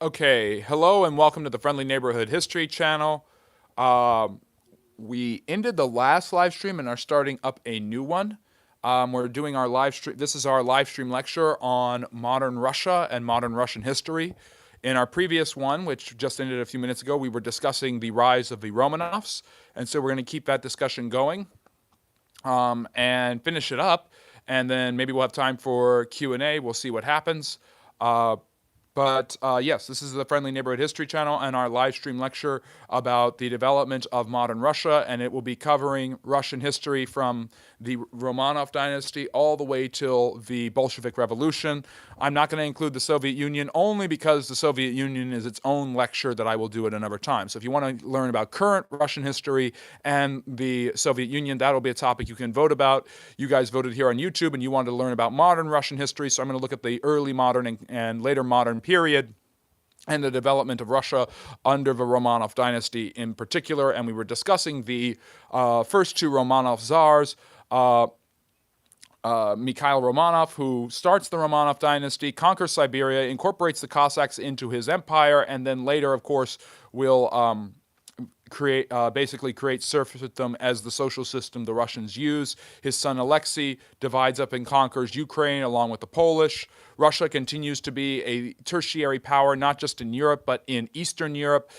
Okay, hello and welcome to the Friendly Neighborhood History channel. Um, we ended the last live stream and are starting up a new one. We're doing our live stream. This is our live stream lecture on modern Russia and modern Russian history. In our previous one, which just ended a few minutes ago, we were discussing the rise of the Romanovs, and so we're going to keep that discussion going and finish it up, and then maybe we'll have time for Q&A. We'll see what happens. Uh, but yes, this is the Friendly Neighborhood History channel and our live stream lecture about the development of modern Russia, and it will be covering Russian history from the Romanov dynasty all the way till the Bolshevik Revolution. I'm not going to include the Soviet Union only because the Soviet Union is its own lecture that I will do at another time. So if you want to learn about current Russian history and the Soviet Union, that'll be a topic you can vote about. You guys voted here on YouTube and you wanted to learn about modern Russian history, so I'm going to look at the early modern and later modern period and the development of Russia under the Romanov dynasty in particular. And we were discussing the first two Romanov czars, Mikhail Romanov, who starts the Romanov dynasty, conquers Siberia, incorporates the Cossacks into his empire, and then later, of course, will basically create serfdom as the social system the Russians use. His son Alexei divides up and conquers Ukraine along with the Polish. Russia continues to be a tertiary power, not just in Europe, but in Eastern Europe,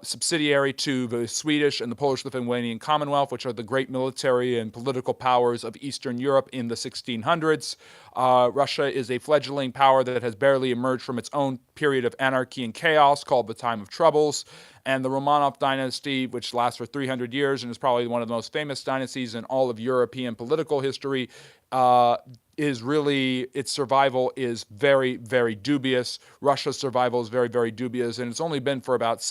subsidiary to the Swedish and the Polish-Lithuanian Commonwealth, which are the great military and political powers of Eastern Europe in the 1600s. Russia is a fledgling power that has barely emerged from its own period of anarchy and chaos called the Time of Troubles. And the Romanov dynasty, which lasts for 300 years and is probably one of the most famous dynasties in all of European political history, is really, its survival is very, very dubious. Russia's survival is very, very dubious, and it's only been for about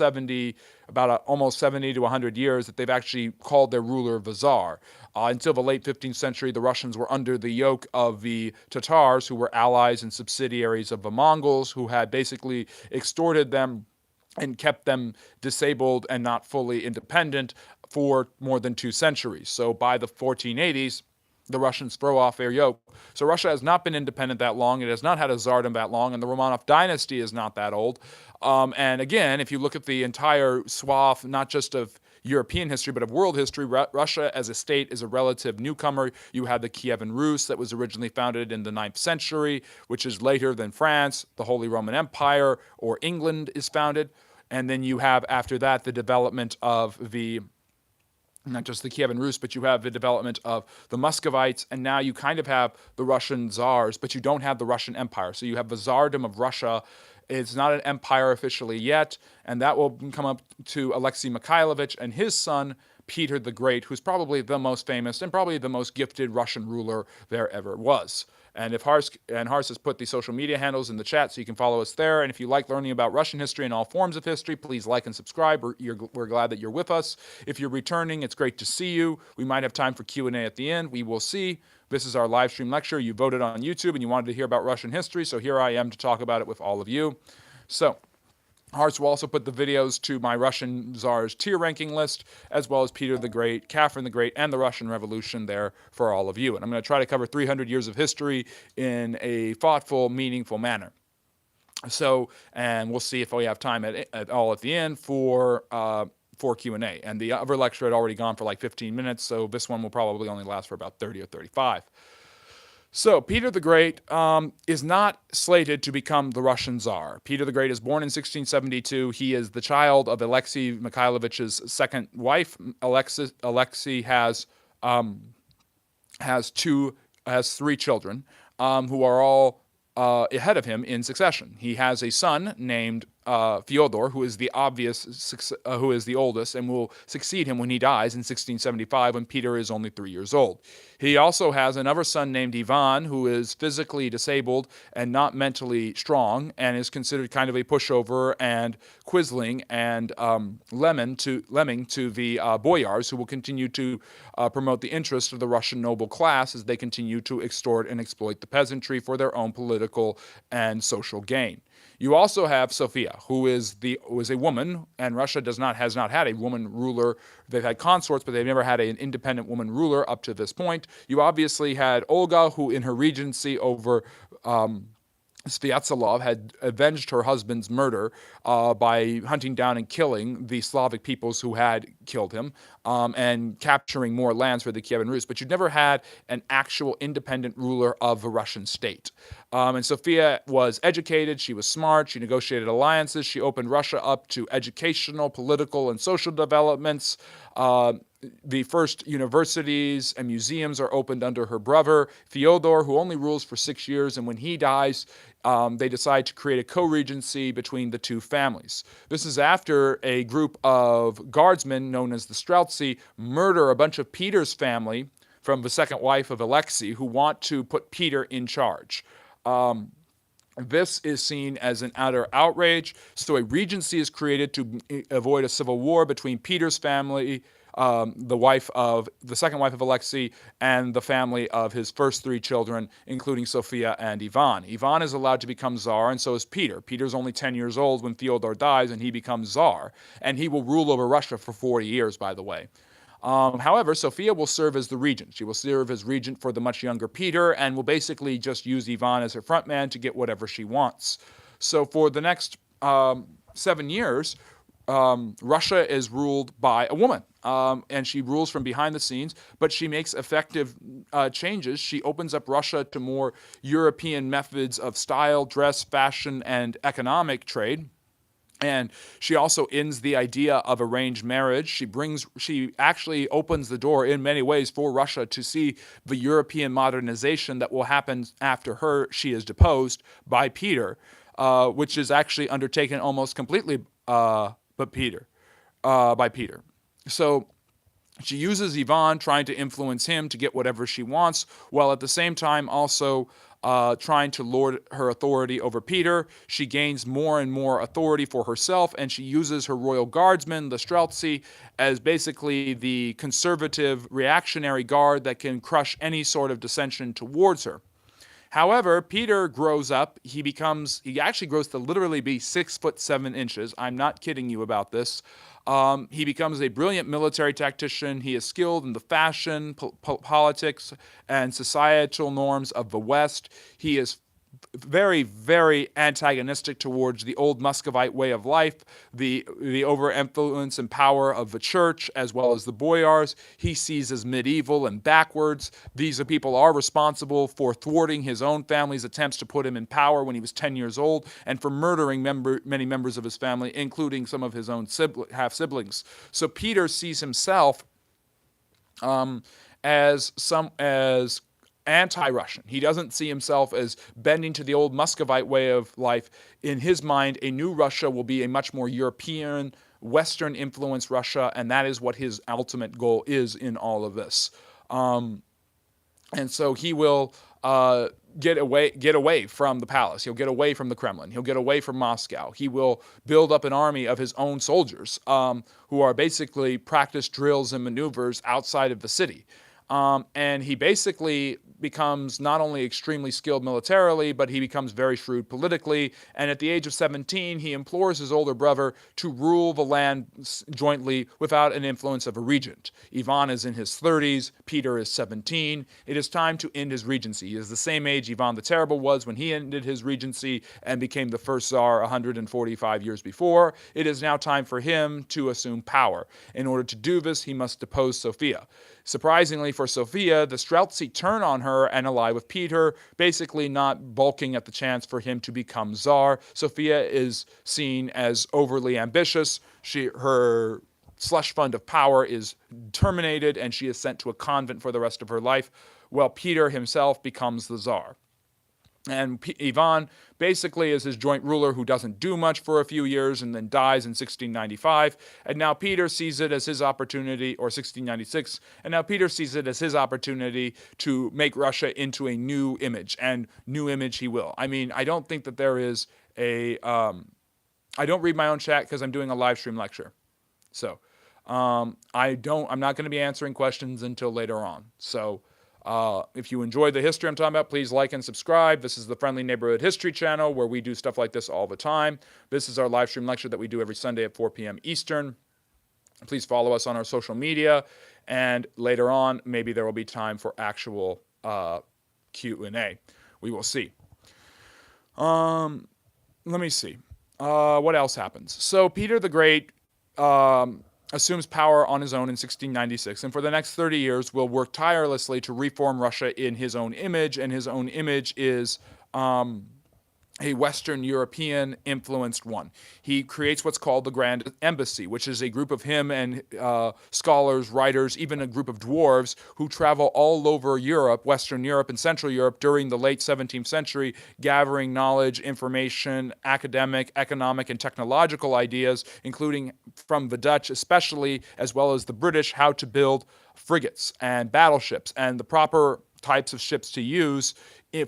almost 70 to 100 years that they've actually called their ruler the Tsar. Until the late 15th century, the Russians were under the yoke of the Tatars, who were allies and subsidiaries of the Mongols, who had basically extorted them and kept them disabled and not fully independent for more than 2 centuries. So by the 1480s, the Russians throw off their yoke. So Russia has not been independent that long. It has not had a czardom that long, and the Romanov dynasty is not that old. And again, if you look at the entire swath, not just of European history, but of world history, Russia as a state is a relative newcomer. You have the Kievan Rus that was originally founded in the 9th century, which is later than France. The Holy Roman Empire or England is founded. And then you have, after that, the development of not just the Kievan Rus, but you have the development of the Muscovites, and now you kind of have the Russian czars, but you don't have the Russian Empire. So you have the Tsardom of Russia. It's not an empire officially yet, and that will come up to Alexei Mikhailovich and his son, Peter the Great, who's probably the most famous and probably the most gifted Russian ruler there ever was. And Hars has put the social media handles in the chat, so you can follow us there. And if you like learning about Russian history and all forms of history, please like and subscribe. We're glad that you're with us. If you're returning, it's great to see you. We might have time for Q&A at the end. We will see. This is our live stream lecture. You voted on YouTube and you wanted to hear about Russian history, so here I am to talk about it with all of you. So, Hartz will also put the videos to my Russian Tsars tier ranking list, as well as Peter the Great, Catherine the Great, and the Russian Revolution there for all of you. And I'm going to try to cover 300 years of history in a thoughtful, meaningful manner. So, and we'll see if we have time at all at the end for Q&A. And the other lecture had already gone for like 15 minutes, so this one will probably only last for about 30 or 35. So, Peter the Great is not slated to become the Russian Tsar. Peter the Great is born in 1672. He is the child of Alexei Mikhailovich's second wife. Alexei has three children who are all ahead of him in succession. He has a son named Fyodor, who is the oldest, and will succeed him when he dies in 1675 when Peter is only 3 years old. He also has another son named Ivan, who is physically disabled and not mentally strong, and is considered kind of a pushover and quisling and lemming to the boyars, who will continue to promote the interests of the Russian noble class as they continue to extort and exploit the peasantry for their own political and social gain. You also have Sophia, who is a woman, and Russia has not had a woman ruler. They've had consorts, but they've never had an independent woman ruler up to this point. You obviously had Olga, who in her regency over Sviatoslav had avenged her husband's murder by hunting down and killing the Slavic peoples who had killed him and capturing more lands for the Kievan Rus. But you'd never had an actual independent ruler of a Russian state. And Sophia was educated, she was smart, she negotiated alliances, she opened Russia up to educational, political, and social developments. The first universities and museums are opened under her brother, Fyodor, who only rules for 6 years, and when he dies, they decide to create a co-regency between the two families. This is after a group of guardsmen known as the Streltsy murder a bunch of Peter's family from the second wife of Alexei, who want to put Peter in charge. This is seen as an utter outrage, so a regency is created to avoid a civil war between Peter's family, the second wife of Alexei, and the family of his first 3 children, including Sophia and Ivan. Ivan is allowed to become Tsar, and so is Peter. Peter's only 10 years old when Fyodor dies, and he becomes Tsar. And he will rule over Russia for 40 years, by the way. However, Sophia will serve as the regent. She will serve as regent for the much younger Peter and will basically just use Ivan as her front man to get whatever she wants. So for the next 7 years, Russia is ruled by a woman, and she rules from behind the scenes, but she makes effective changes. She opens up Russia to more European methods of style, dress, fashion, and economic trade. And she also ends the idea of arranged marriage. She actually opens the door in many ways for Russia to see the European modernization that will happen after she is deposed by Peter, which is actually undertaken almost completely by Peter. So she uses Ivan, trying to influence him to get whatever she wants, while at the same time also trying to lord her authority over Peter. She gains more and more authority for herself, and she uses her royal guardsmen, the Streltsy, as basically the conservative reactionary guard that can crush any sort of dissension towards her. However, Peter grows up. He actually grows to literally be 6'7". I'm not kidding you about this. He becomes a brilliant military tactician. He is skilled in the fashion, politics, and societal norms of the West. He is very, very antagonistic towards the old Muscovite way of life, the over-influence and power of the church, as well as the boyars. He sees as medieval and backwards. These people are responsible for thwarting his own family's attempts to put him in power when he was 10 years old, and for murdering many members of his family, including some of his own half-siblings. So Peter sees himself as anti-Russian. He doesn't see himself as bending to the old Muscovite way of life. In his mind, a new Russia will be a much more European, Western-influenced Russia, and that is what his ultimate goal is in all of this. And so he will get away from the palace. He'll get away from the Kremlin. He'll get away from Moscow. He will build up an army of his own soldiers who are basically practice drills and maneuvers outside of the city. And he basically becomes not only extremely skilled militarily, but he becomes very shrewd politically. And at the age of 17, he implores his older brother to rule the land jointly without an influence of a regent. Ivan is in his 30s. Peter is 17. It is time to end his regency. He is the same age Ivan the Terrible was when he ended his regency and became the first Tsar 145 years before. It is now time for him to assume power. In order to do this, he must depose Sophia. Surprisingly for Sophia, the Streltsy turn on her and ally with Peter, basically not balking at the chance for him to become Tsar. Sophia is seen as overly ambitious. Her slush fund of power is terminated, and she is sent to a convent for the rest of her life, while Peter himself becomes the Tsar. And Ivan basically is his joint ruler who doesn't do much for a few years and then dies in 1695. And now Peter sees it as his opportunity, or 1696, and now Peter sees it as his opportunity to make Russia into a new image, and new image he will. I mean, I don't think that there is I don't read my own chat because I'm doing a live stream lecture. So I'm not going to be answering questions until later on. So if you enjoyed the history I'm talking about, please like and subscribe. This is the Friendly Neighborhood History channel where we do stuff like this all the time. This is our live stream lecture that we do every Sunday at 4 p.m. Eastern. Please follow us on our social media, and later on, maybe there will be time for actual Q&A. We will see. Let me see. What else happens? So Peter the Great assumes power on his own in 1696, and for the next 30 years will work tirelessly to reform Russia in his own image, and his own image is a Western European influenced one. He creates what's called the Grand Embassy, which is a group of him and scholars, writers, even a group of dwarves who travel all over Europe, Western Europe and Central Europe during the late 17th century, gathering knowledge, information, academic, economic, and technological ideas, including from the Dutch especially, as well as the British, how to build frigates and battleships and the proper types of ships to use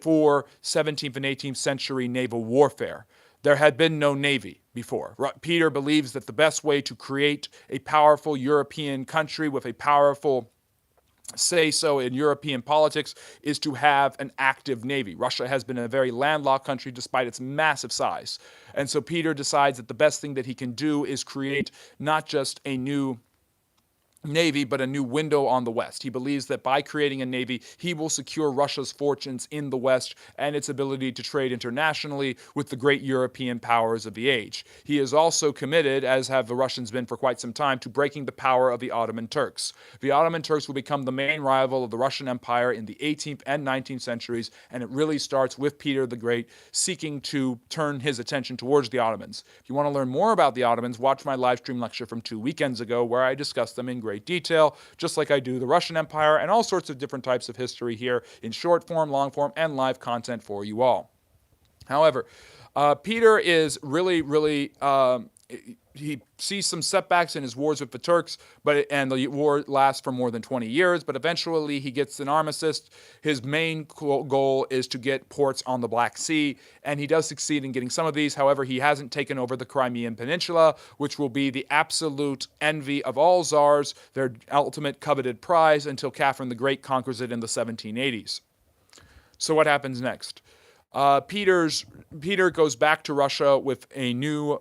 for 17th and 18th century naval warfare. There had been no navy before. Peter believes that the best way to create a powerful European country with a powerful say-so in European politics is to have an active navy. Russia has been a very landlocked country despite its massive size. And so Peter decides that the best thing that he can do is create not just a new navy, but a new window on the West. He believes that by creating a navy, he will secure Russia's fortunes in the West and its ability to trade internationally with the great European powers of the age. He is also committed, as have the Russians been for quite some time, to breaking the power of the Ottoman Turks. The Ottoman Turks will become the main rival of the Russian Empire in the 18th and 19th centuries, and it really starts with Peter the Great seeking to turn his attention towards the Ottomans. If you want to learn more about the Ottomans, watch my live stream lecture from 2 weekends ago where I discuss them in great detail, just like I do the Russian Empire and all sorts of different types of history here in short form, long form, and live content for you all. However, Peter is really, he sees some setbacks in his wars with the Turks, and the war lasts for more than 20 years, but eventually he gets an armistice. His main goal is to get ports on the Black Sea, and he does succeed in getting some of these. However, he hasn't taken over the Crimean Peninsula, which will be the absolute envy of all czars, their ultimate coveted prize, until Catherine the Great conquers it in the 1780s. So what happens next? Peter goes back to Russia with a new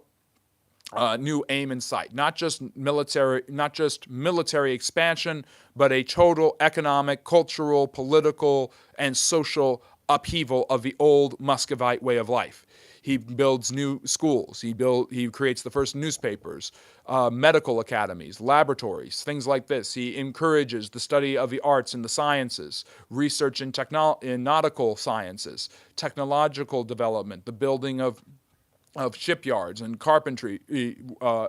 aim in sight, not just military expansion, but a total economic, cultural, political, and social upheaval of the old Muscovite way of life. He builds new schools. He creates the first newspapers, medical academies, laboratories, things like this. He encourages the study of the arts and the sciences, research in nautical sciences, technological development, the building of shipyards and carpentry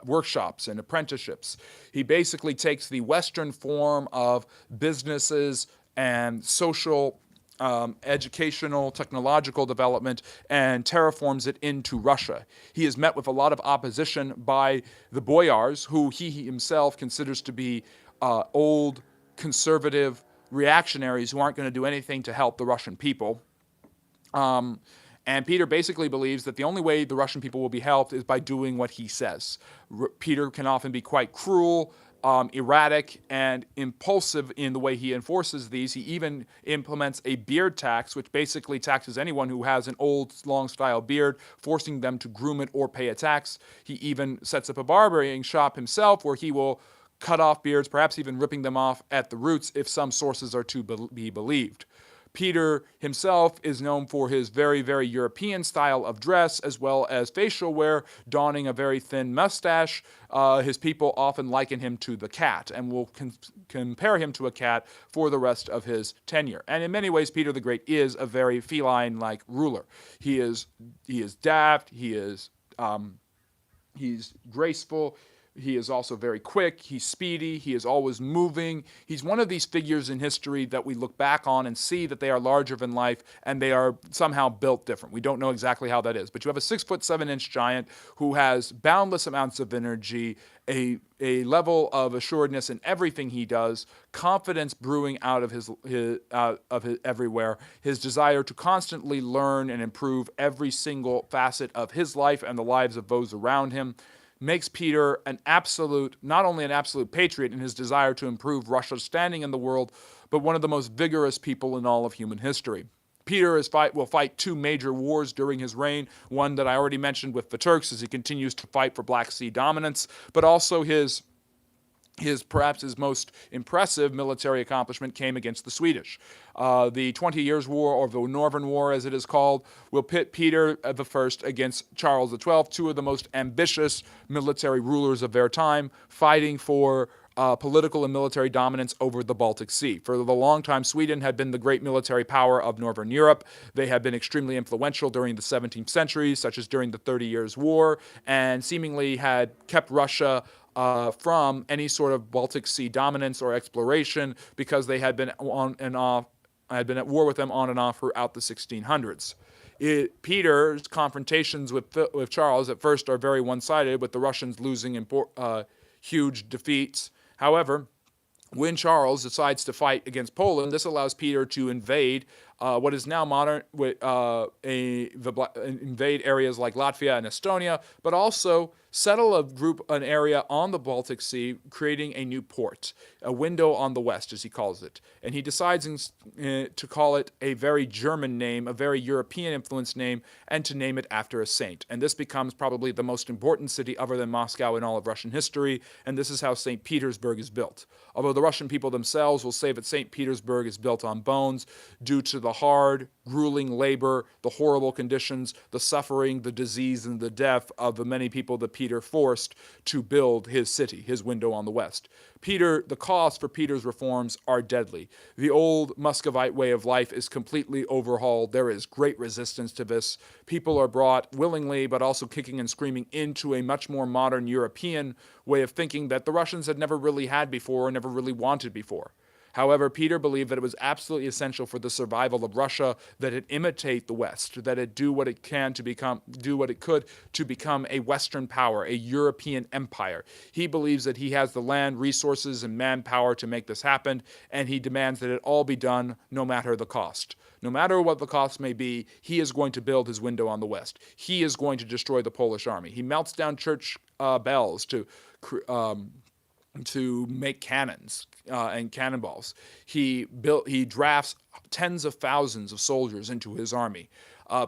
workshops and apprenticeships. He basically takes the Western form of businesses and social, educational, technological development and terraforms it into Russia. He is met with a lot of opposition by the boyars, who he himself considers to be old, conservative reactionaries who aren't going to do anything to help the Russian people. And Peter basically believes that the only way the Russian people will be helped is by doing what he says. Peter can often be quite cruel, erratic, and impulsive in the way he enforces these. He even implements a beard tax, which basically taxes anyone who has an old, long-style beard, forcing them to groom it or pay a tax. He even sets up a barbering shop himself where he will cut off beards, perhaps even ripping them off at the roots if some sources are to be believed. Peter himself is known for his very, very European style of dress, as well as facial wear, donning a very thin mustache. His people often liken him to the cat and will compare him to a cat for the rest of his tenure. And in many ways, Peter the Great is a very feline-like ruler. He is daft, he's graceful, he is also very quick, he's speedy, he is always moving. He's one of these figures in history that we look back on and see that they are larger than life and they are somehow built different. We don't know exactly how that is, but you have a 6'7" giant who has boundless amounts of energy, a level of assuredness in everything he does, confidence brewing out of his everywhere, his desire to constantly learn and improve every single facet of his life and the lives of those around him, makes Peter not only an absolute patriot in his desire to improve Russia's standing in the world, but one of the most vigorous people in all of human history. Peter will fight 2 major wars during his reign, one that I already mentioned with the Turks as he continues to fight for Black Sea dominance, but also his Perhaps his most impressive military accomplishment came against the Swedish. The 20 Years' War, or the Northern War as it is called, will pit Peter I against Charles XII, two of the most ambitious military rulers of their time, fighting for political and military dominance over the Baltic Sea. For the long time, Sweden had been the great military power of Northern Europe. They had been extremely influential during the 17th century, such as during the 30 Years' War, and seemingly had kept Russia from any sort of Baltic Sea dominance or exploration because they had been had been at war with them on and off throughout the 1600s. Peter's confrontations with Charles at first are very one-sided, with the Russians losing huge defeats. However, when Charles decides to fight against Poland, this allows Peter to invade what is now modern, invade areas like Latvia and Estonia, but also settle an area on the Baltic Sea, creating a new port, a window on the west, as he calls it. And he decides to call it a very German name, a very European-influenced name, and to name it after a saint. And this becomes probably the most important city other than Moscow in all of Russian history, and this is how St. Petersburg is built. Although the Russian people themselves will say that St. Petersburg is built on bones due to the hard, grueling labor, the horrible conditions, the suffering, the disease, and the death of the many people that Peter forced to build his city, his window on the west. The costs for Peter's reforms are deadly. The old Muscovite way of life is completely overhauled. There is great resistance to this. People are brought willingly, but also kicking and screaming, into a much more modern European way of thinking that the Russians had never really had before or never really wanted before. However, Peter believed that it was absolutely essential for the survival of Russia that it imitate the West, that it do what it could to become a Western power, a European empire. He believes that he has the land, resources, and manpower to make this happen, and he demands that it all be done no matter the cost. No matter what the cost may be, he is going to build his window on the West. He is going to destroy the Polish army. He melts down church bells to make cannons and cannonballs. He drafts tens of thousands of soldiers into his army.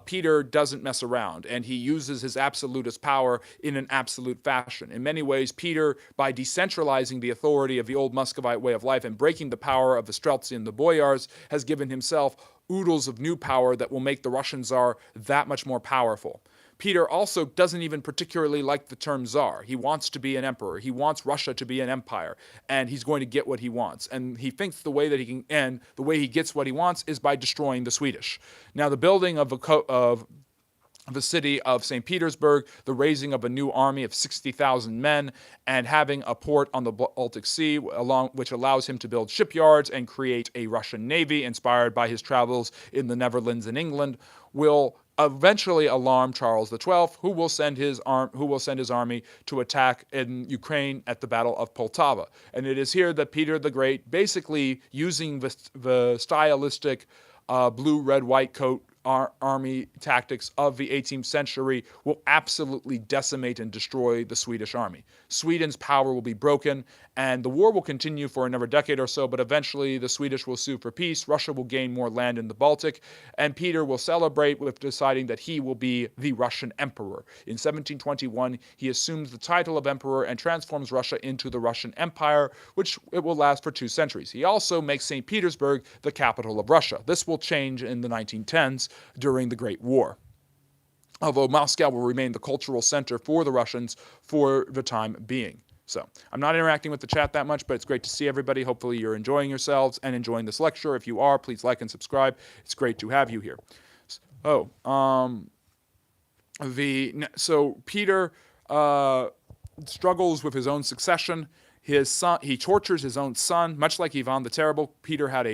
Peter doesn't mess around, and he uses his absolutist power in an absolute fashion. In many ways, Peter, by decentralizing the authority of the old Muscovite way of life and breaking the power of the Streltsy and the Boyars, has given himself oodles of new power that will make the Russian Tsar that much more powerful. Peter also doesn't even particularly like the term Tsar. He wants to be an emperor. He wants Russia to be an empire, and he's going to get what he wants. And he thinks the way that the way he gets what he wants is by destroying the Swedish. Now, the building of the city of St. Petersburg, the raising of a new army of 60,000 men, and having a port on the Baltic Sea, which allows him to build shipyards and create a Russian navy inspired by his travels in the Netherlands and England, will eventually alarm Charles XII, who will send his army to attack in Ukraine at the Battle of Poltava. And it is here that Peter the Great, basically using the stylistic blue, red, white coat army tactics of the 18th century, will absolutely decimate and destroy the Swedish army. Sweden's power will be broken, and the war will continue for another decade or so, but eventually the Swedish will sue for peace, Russia will gain more land in the Baltic, and Peter will celebrate with deciding that he will be the Russian emperor. In 1721, he assumes the title of emperor and transforms Russia into the Russian Empire, which it will last for 2 centuries. He also makes St. Petersburg the capital of Russia. This will change in the 1910s during the Great War, although Moscow will remain the cultural center for the Russians for the time being. So I'm not interacting with the chat that much, but it's great to see everybody. Hopefully you're enjoying yourselves and enjoying this lecture. If you are, please like and subscribe. It's great to have you here. So Peter struggles with his own succession. His son, he tortures his own son, much like Ivan the Terrible. Peter had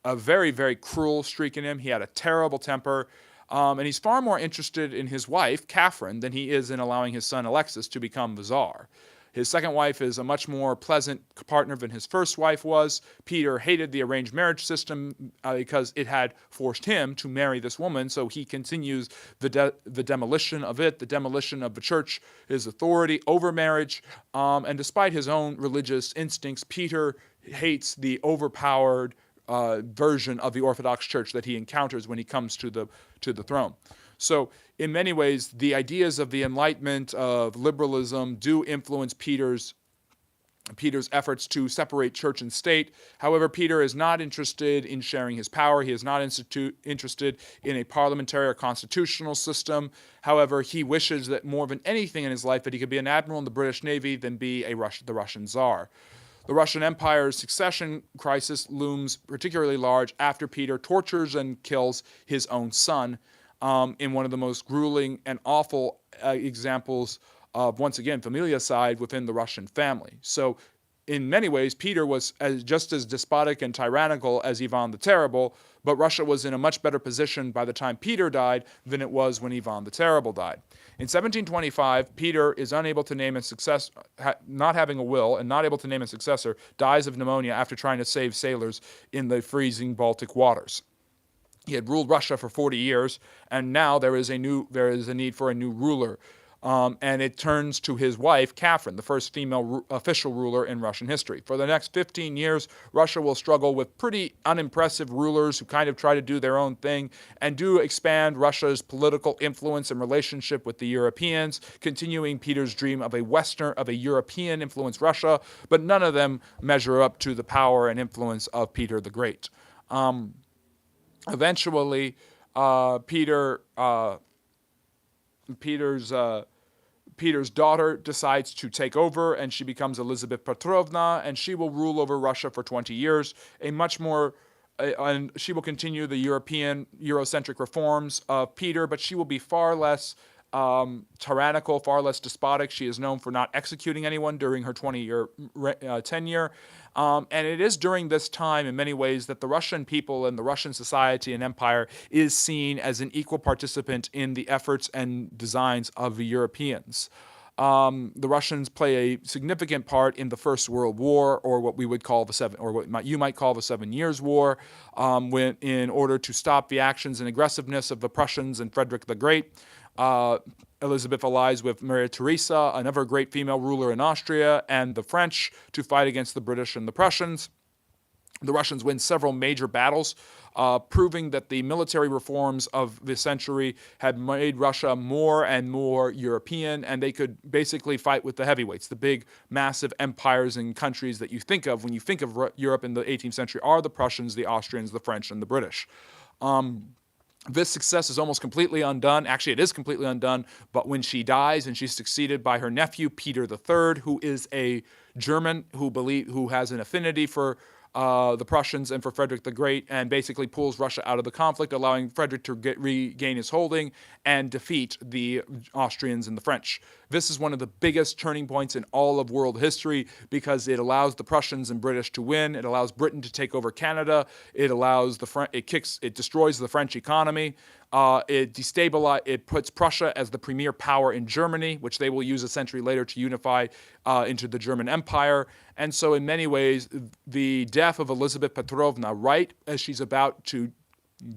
a very, very cruel streak in him. He had a terrible temper. And he's far more interested in his wife, Catherine, than he is in allowing his son Alexis to become the Tsar. His second wife is a much more pleasant partner than his first wife was. Peter hated the arranged marriage system because it had forced him to marry this woman, so he continues the demolition of it, the demolition of the church, his authority over marriage. And despite his own religious instincts, Peter hates the overpowered version of the Orthodox Church that he encounters when he comes to the throne. So in many ways, the ideas of the Enlightenment, of liberalism, do influence Peter's Peter's efforts to separate church and state. However, Peter is not interested in sharing his power. He is not interested in a parliamentary or constitutional system. However, he wishes that more than anything in his life that he could be an admiral in the British Navy than be the Russian Tsar. The Russian Empire's succession crisis looms particularly large after Peter tortures and kills his own son in one of the most grueling and awful examples of, once again, familicide within the Russian family. So in many ways, Peter was just as despotic and tyrannical as Ivan the Terrible, but Russia was in a much better position by the time Peter died than it was when Ivan the Terrible died. In 1725, Peter is unable to name a successor, not having a will and not able to name a successor, dies of pneumonia after trying to save sailors in the freezing Baltic waters. He had ruled Russia for 40 years, and now there is a need for a new ruler. And it turns to his wife, Catherine, the first female official ruler in Russian history. For the next 15 years, Russia will struggle with pretty unimpressive rulers who kind of try to do their own thing and do expand Russia's political influence and relationship with the Europeans, continuing Peter's dream of a European-influenced Russia, but none of them measure up to the power and influence of Peter the Great. Eventually, Peter's daughter decides to take over, and she becomes Elizabeth Petrovna, and she will rule over Russia for 20 years. And she will continue the Eurocentric reforms of Peter, but she will be far less tyrannical, far less despotic. She is known for not executing anyone during her 20-year tenure. And it is during this time, in many ways, that the Russian people and the Russian society and empire is seen as an equal participant in the efforts and designs of the Europeans. The Russians play a significant part in the First World War, or what we would call what you might call the 7 Years' War, in order to stop the actions and aggressiveness of the Prussians and Frederick the Great. Elizabeth allies with Maria Theresa, another great female ruler in Austria, and the French to fight against the British and the Prussians. The Russians win several major battles, proving that the military reforms of the century had made Russia more and more European, and they could basically fight with the heavyweights. The big, massive empires and countries that you think of when you think of Europe in the 18th century are the Prussians, the Austrians, the French, and the British. This success is almost completely undone. Actually, it is completely undone, but when she dies and she's succeeded by her nephew, Peter III, who is a German who has an affinity for the Prussians and for Frederick the Great, and basically pulls Russia out of the conflict, allowing Frederick to regain his holding and defeat the Austrians and the French. This is one of the biggest turning points in all of world history because it allows the Prussians and British to win. It allows Britain to take over Canada. It allows it destroys the French economy. It puts Prussia as the premier power in Germany, which they will use a century later to unify into the German Empire. And so in many ways, the death of Elizabeth Petrovna, right as she's about to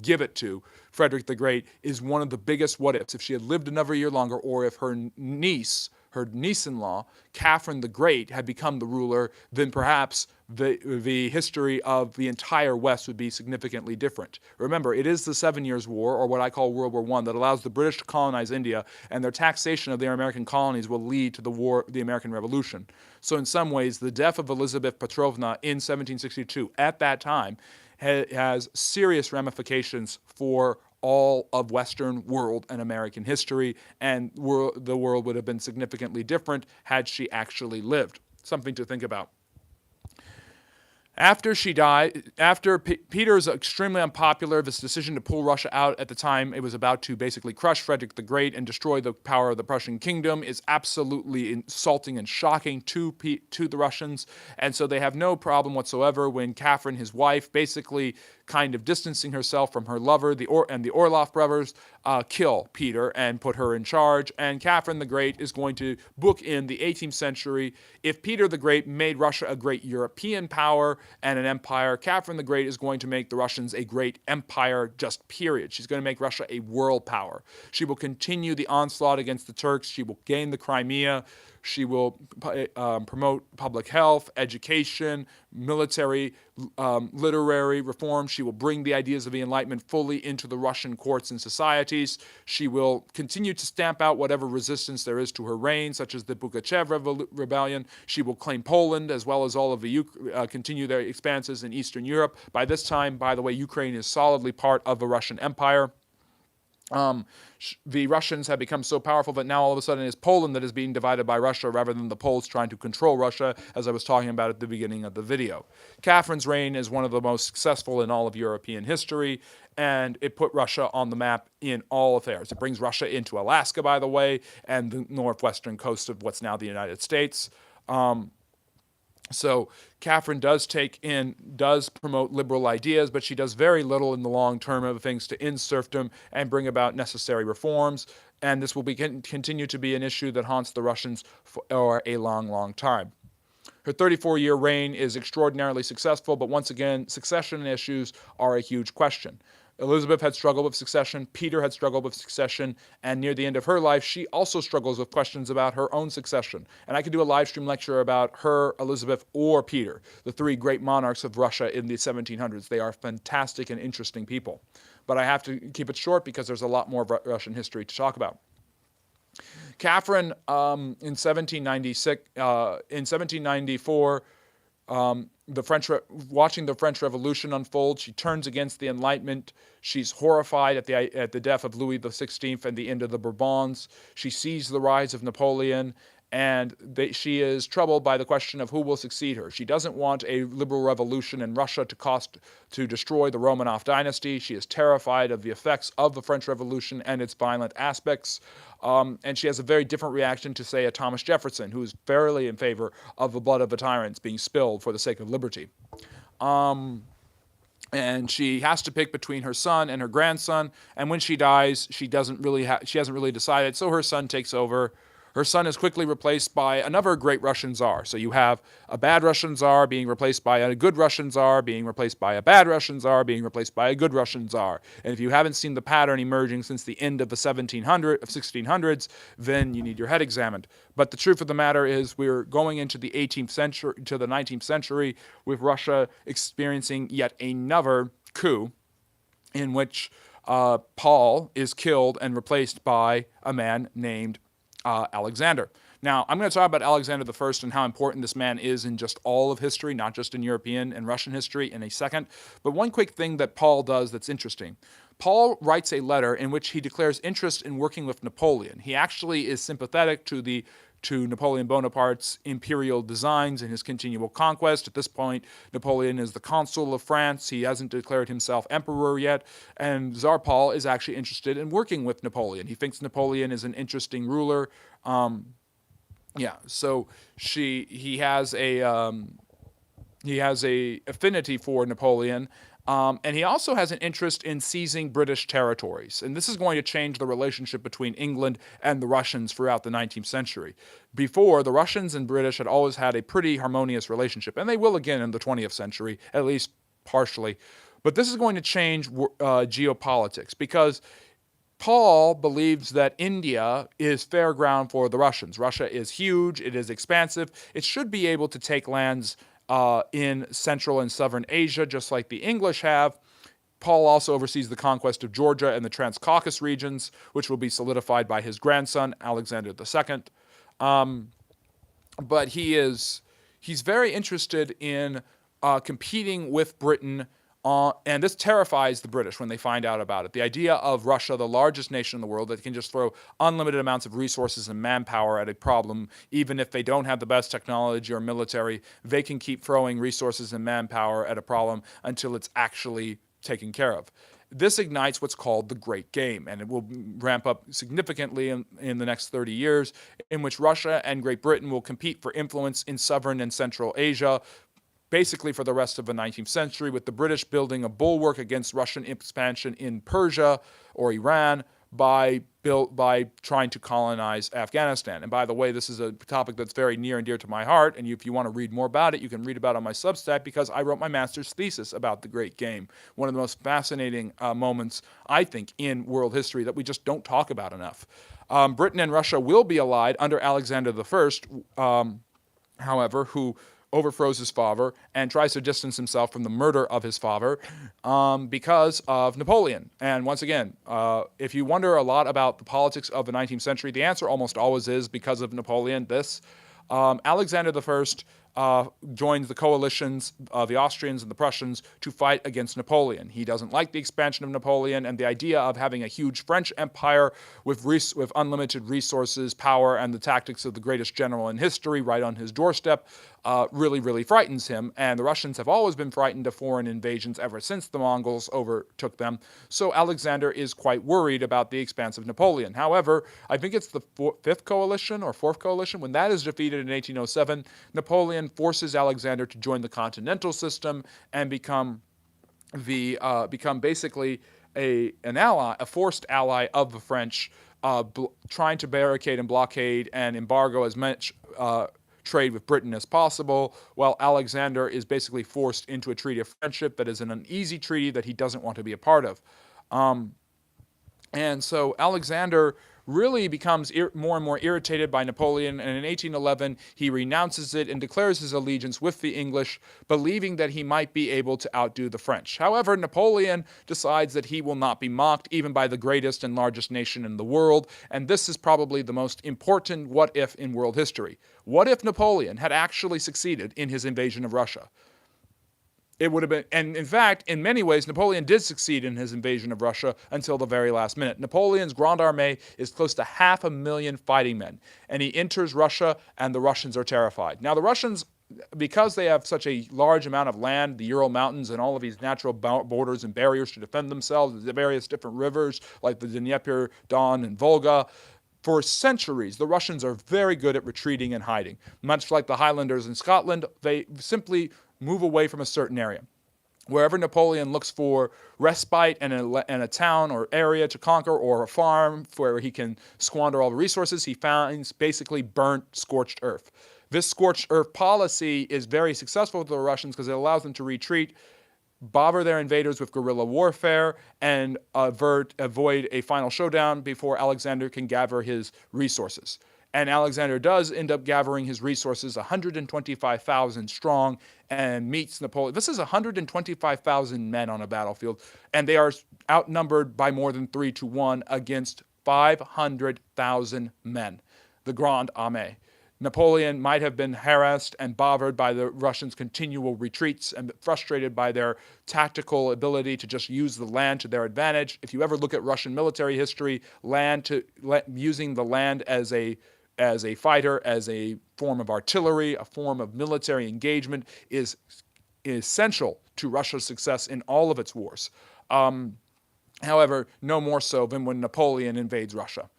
give it to Frederick the Great, is one of the biggest what-ifs. If she had lived another year longer, or if her niece-in-law, Catherine the Great, had become the ruler, then perhaps the history of the entire West would be significantly different. Remember, it is the 7 Years' War, or what I call World War I, that allows the British to colonize India, and their taxation of their American colonies will lead to the American Revolution. So in some ways, the death of Elizabeth Petrovna in 1762, at that time, has serious ramifications for all of Western world and American history, and the world would have been significantly different had she actually lived. Something to think about. After she died, Peter is extremely unpopular. This decision to pull Russia out at the time it was about to basically crush Frederick the Great and destroy the power of the Prussian kingdom is absolutely insulting and shocking to the Russians. And so they have no problem whatsoever when Catherine, his wife, basically kind of distancing herself from her lover, the Orloff brothers, kill Peter and put her in charge. And Catherine the Great is going to book in the 18th century. If Peter the Great made Russia a great European power and an empire, Catherine the Great is going to make the Russians a great empire, just period. She's going to make Russia a world power. She will continue the onslaught against the Turks. She will gain the Crimea. She will promote public health, education, military, literary reform. She will bring the ideas of the Enlightenment fully into the Russian courts and societies. She will continue to stamp out whatever resistance there is to her reign, such as the Pugachev rebellion. She will claim Poland as well as all of the continue their expanses in Eastern Europe. By this time, by the way, Ukraine is solidly part of the Russian Empire. The Russians have become so powerful that now all of a sudden it's Poland that is being divided by Russia rather than the Poles trying to control Russia, as I was talking about at the beginning of the video. Catherine's reign is one of the most successful in all of European history, and it put Russia on the map in all affairs. It brings Russia into Alaska, by the way, and the northwestern coast of what's now the United States. So Catherine does promote liberal ideas, but she does very little in the long term of things to end serfdom and bring about necessary reforms. And this will continue to be an issue that haunts the Russians for a long, long time. Her 34-year reign is extraordinarily successful, but once again, succession issues are a huge question. Elizabeth had struggled with succession, Peter had struggled with succession, and near the end of her life, she also struggles with questions about her own succession. And I could do a live stream lecture about her, Elizabeth, or Peter, the three great monarchs of Russia in the 1700s. They are fantastic and interesting people. But I have to keep it short because there's a lot more Russian history to talk about. Catherine, in 1794, watching the French Revolution unfold, she turns against the Enlightenment. She's horrified at the death of Louis XVI and the end of the Bourbons. She sees the rise of Napoleon, and she is troubled by the question of who will succeed her. She doesn't want a liberal revolution in Russia to destroy the Romanov dynasty. She is terrified of the effects of the French Revolution and its violent aspects. And she has a very different reaction to, say, a Thomas Jefferson, who is fairly in favor of the blood of the tyrants being spilled for the sake of liberty. And she has to pick between her son and her grandson. And when she dies, she hasn't really decided. So her son takes over. Her son is quickly replaced by another great Russian Tsar. So you have a bad Russian Tsar being replaced by a good Russian Tsar, being replaced by a bad Russian Tsar, being replaced by a good Russian Tsar. And if you haven't seen the pattern emerging since the end of the 1600s, then you need your head examined. But the truth of the matter is we're going into the 18th century, to the 19th century, with Russia experiencing yet another coup in which Paul is killed and replaced by a man named Alexander. Now, I'm going to talk about Alexander I and how important this man is in just all of history, not just in European and Russian history, in a second. But one quick thing that Paul does that's interesting. Paul writes a letter in which he declares interest in working with Napoleon. He actually is sympathetic to Napoleon Bonaparte's imperial designs and his continual conquest. At this point, Napoleon is the consul of France. He hasn't declared himself emperor yet. And Tsar Paul is actually interested in working with Napoleon. He thinks Napoleon is an interesting ruler. So he has a affinity for Napoleon. And he also has an interest in seizing British territories. And this is going to change the relationship between England and the Russians throughout the 19th century. Before, the Russians and British had always had a pretty harmonious relationship, and they will again in the 20th century, at least partially. But this is going to change geopolitics because Paul believes that India is fair ground for the Russians. Russia is huge. It is expansive. It should be able to take lands in Central and Southern Asia, just like the English have. Paul also oversees the conquest of Georgia and the Transcaucasus regions, which will be solidified by his grandson, Alexander II. But he's very interested in competing with Britain, and this terrifies the British when they find out about it. The idea of Russia, the largest nation in the world, that can just throw unlimited amounts of resources and manpower at a problem, even if they don't have the best technology or military, they can keep throwing resources and manpower at a problem until it's actually taken care of. This ignites what's called the Great Game, and it will ramp up significantly in the next 30 years, in which Russia and Great Britain will compete for influence in Southern and Central Asia, basically for the rest of the 19th century, with the British building a bulwark against Russian expansion in Persia or Iran by trying to colonize Afghanistan. And by the way, this is a topic that's very near and dear to my heart, and if you want to read more about it, you can read about it on my Substack, because I wrote my master's thesis about the Great Game, one of the most fascinating moments, I think, in world history that we just don't talk about enough. Britain and Russia will be allied under Alexander I, however, who overthrows his father and tries to distance himself from the murder of his father because of Napoleon. And once again, if you wonder a lot about the politics of the 19th century, the answer almost always is because of Napoleon. Alexander I joins the coalitions of the Austrians and the Prussians to fight against Napoleon. He doesn't like the expansion of Napoleon and the idea of having a huge French empire with unlimited resources, power, and the tactics of the greatest general in history right on his doorstep really, really frightens him. And the Russians have always been frightened of foreign invasions ever since the Mongols overtook them. So Alexander is quite worried about the expanse of Napoleon. However, I think it's the fifth coalition or fourth coalition. When that is defeated in 1807, Napoleon forces Alexander to join the continental system and become basically an ally, a forced ally of the French, trying to barricade and blockade and embargo as much trade with Britain as possible, while Alexander is basically forced into a treaty of friendship that is an uneasy treaty that he doesn't want to be a part of. And so Alexander really becomes more and more irritated by Napoleon, and in 1811 he renounces it and declares his allegiance with the English, believing that he might be able to outdo the French. However, Napoleon decides that he will not be mocked even by the greatest and largest nation in the world, and this is probably the most important what if in world history. What if Napoleon had actually succeeded in his invasion of Russia? It would have been, and in fact, in many ways, Napoleon did succeed in his invasion of Russia until the very last minute. Napoleon's Grande Armée is close to 500,000 fighting men, and he enters Russia, and the Russians are terrified. Now, the Russians, because they have such a large amount of land, the Ural Mountains, and all of these natural borders and barriers to defend themselves, the various different rivers like the Dnieper, Don, and Volga, for centuries, the Russians are very good at retreating and hiding. Much like the Highlanders in Scotland, they simply move away from a certain area. Wherever Napoleon looks for respite and a town or area to conquer, or a farm where he can squander all the resources, he finds basically burnt, scorched earth. This scorched earth policy is very successful with the Russians because it allows them to retreat, bother their invaders with guerrilla warfare, and avoid a final showdown before Alexander can gather his resources. And Alexander does end up gathering his resources, 125,000 strong, and meets Napoleon. This is 125,000 men on a battlefield, and they are outnumbered by more than 3-1 against 500,000 men, the Grande Armée. Napoleon might have been harassed and bothered by the Russians' continual retreats and frustrated by their tactical ability to just use the land to their advantage. If you ever look at Russian military history, using the land as a fighter, as a form of artillery, a form of military engagement is essential to Russia's success in all of its wars. However, no more so than when Napoleon invades Russia.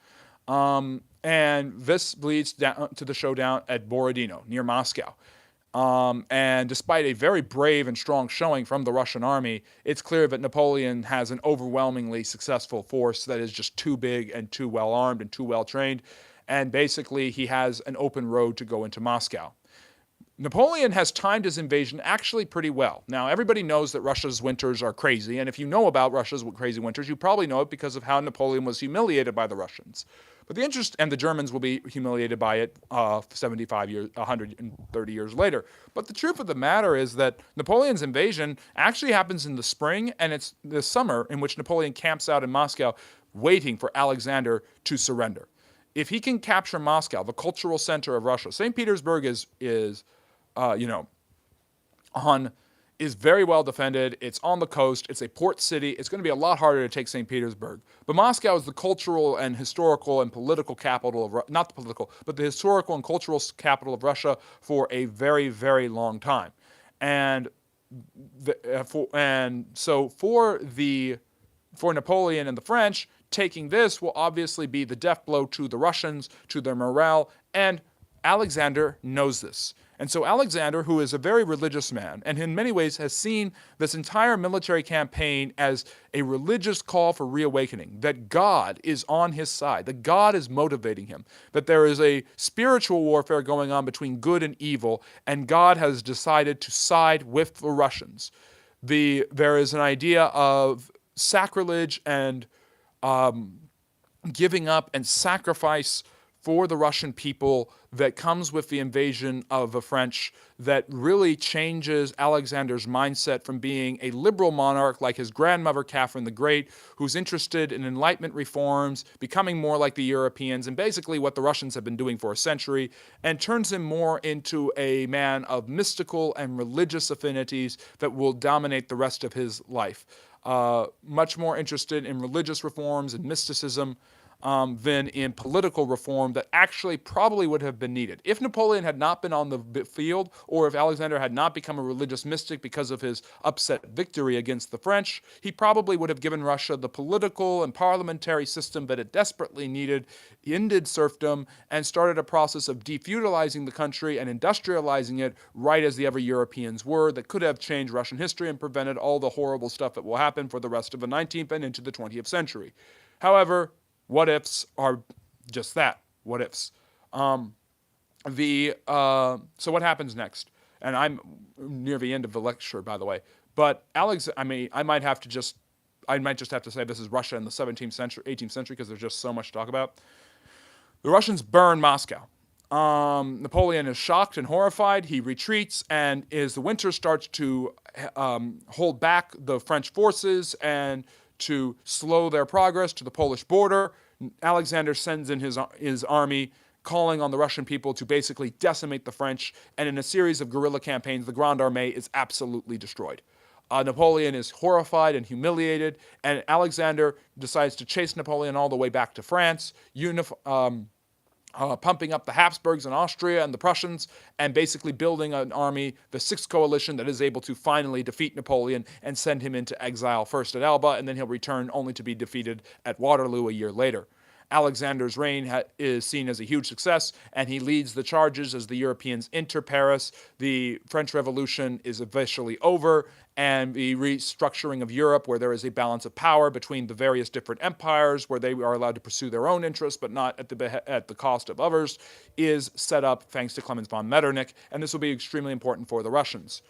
And this leads down to the showdown at Borodino, near Moscow. And despite a very brave and strong showing from the Russian army, it's clear that Napoleon has an overwhelmingly successful force that is just too big and too well armed and too well trained. And basically, he has an open road to go into Moscow. Napoleon has timed his invasion actually pretty well. Now, everybody knows that Russia's winters are crazy, and if you know about Russia's crazy winters, you probably know it because of how Napoleon was humiliated by the Russians. But the Germans will be humiliated by it 130 years later. But the truth of the matter is that Napoleon's invasion actually happens in the spring, and it's the summer in which Napoleon camps out in Moscow waiting for Alexander to surrender. If he can capture Moscow, the cultural center of Russia, St. Petersburg is very well defended. It's on the coast. It's a port city. It's going to be a lot harder to take St. Petersburg. But Moscow is the cultural and historical and political capital of not the political, but the historical and cultural capital of Russia for a very, very long time. And so for Napoleon and the French, taking this will obviously be the death blow to the Russians, to their morale, and Alexander knows this. And so Alexander, who is a very religious man, and in many ways has seen this entire military campaign as a religious call for reawakening, that God is on his side, that God is motivating him, that there is a spiritual warfare going on between good and evil, and God has decided to side with the Russians. There is an idea of sacrilege and giving up and sacrifice for the Russian people that comes with the invasion of the French that really changes Alexander's mindset from being a liberal monarch like his grandmother Catherine the Great, who's interested in Enlightenment reforms, becoming more like the Europeans, and basically what the Russians have been doing for a century, and turns him more into a man of mystical and religious affinities that will dominate the rest of his life. Much more interested in religious reforms and mysticism than in political reform that actually probably would have been needed. If Napoleon had not been on the field, or if Alexander had not become a religious mystic because of his upset victory against the French, he probably would have given Russia the political and parliamentary system that it desperately needed, ended serfdom, and started a process of defeudalizing the country and industrializing it right as the other Europeans were, that could have changed Russian history and prevented all the horrible stuff that will happen for the rest of the 19th and into the 20th century. However, what ifs are just that, what ifs. So what happens next? And I'm near the end of the lecture, by the way. But I might just have to say this is Russia in the 17th century, 18th century, because there's just so much to talk about. The Russians burn Moscow. Napoleon is shocked and horrified. He retreats, and as the winter starts to hold back the French forces and to slow their progress to the Polish border, Alexander sends in his army, calling on the Russian people to basically decimate the French, and in a series of guerrilla campaigns, the Grande Armée is absolutely destroyed. Napoleon is horrified and humiliated, and Alexander decides to chase Napoleon all the way back to France, pumping up the Habsburgs in Austria and the Prussians, and basically building an army, the Sixth Coalition, that is able to finally defeat Napoleon and send him into exile, first at Elba, and then he'll return only to be defeated at Waterloo a year later. Alexander's reign is seen as a huge success, and he leads the charges as the Europeans enter Paris. The French Revolution is officially over, and the restructuring of Europe, where there is a balance of power between the various different empires, where they are allowed to pursue their own interests but not at the cost of others, is set up thanks to Clemens von Metternich, and this will be extremely important for the Russians.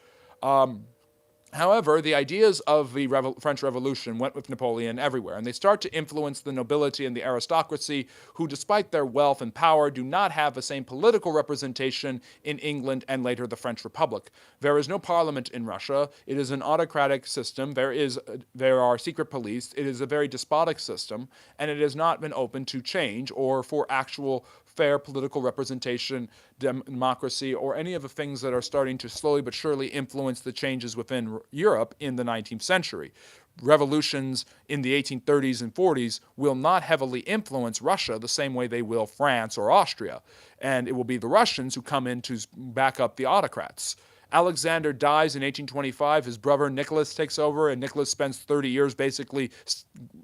However, the ideas of the French Revolution went with Napoleon everywhere, and they start to influence the nobility and the aristocracy, who, despite their wealth and power, do not have the same political representation in England and later the French Republic. There is no parliament in Russia. It is an autocratic system. There are secret police. It is a very despotic system, and it has not been open to change or for actual fair political representation, democracy, or any of the things that are starting to slowly but surely influence the changes within Europe in the 19th century. Revolutions in the 1830s and 40s will not heavily influence Russia the same way they will France or Austria, and it will be the Russians who come in to back up the autocrats. Alexander dies in 1825. His brother Nicholas takes over, and Nicholas spends 30 years basically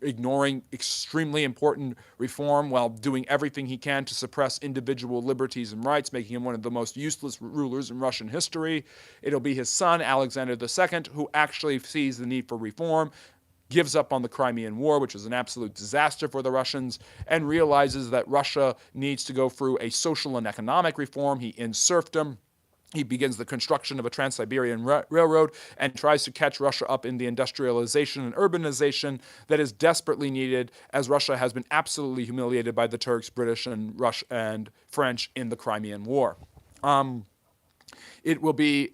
ignoring extremely important reform while doing everything he can to suppress individual liberties and rights, making him one of the most useless rulers in Russian history. It'll be his son, Alexander II, who actually sees the need for reform, gives up on the Crimean War, which was an absolute disaster for the Russians, and realizes that Russia needs to go through a social and economic reform. He ends serfdom. He begins the construction of a Trans-Siberian Railroad and tries to catch Russia up in the industrialization and urbanization that is desperately needed, as Russia has been absolutely humiliated by the Turks, British, and French in the Crimean War. It will be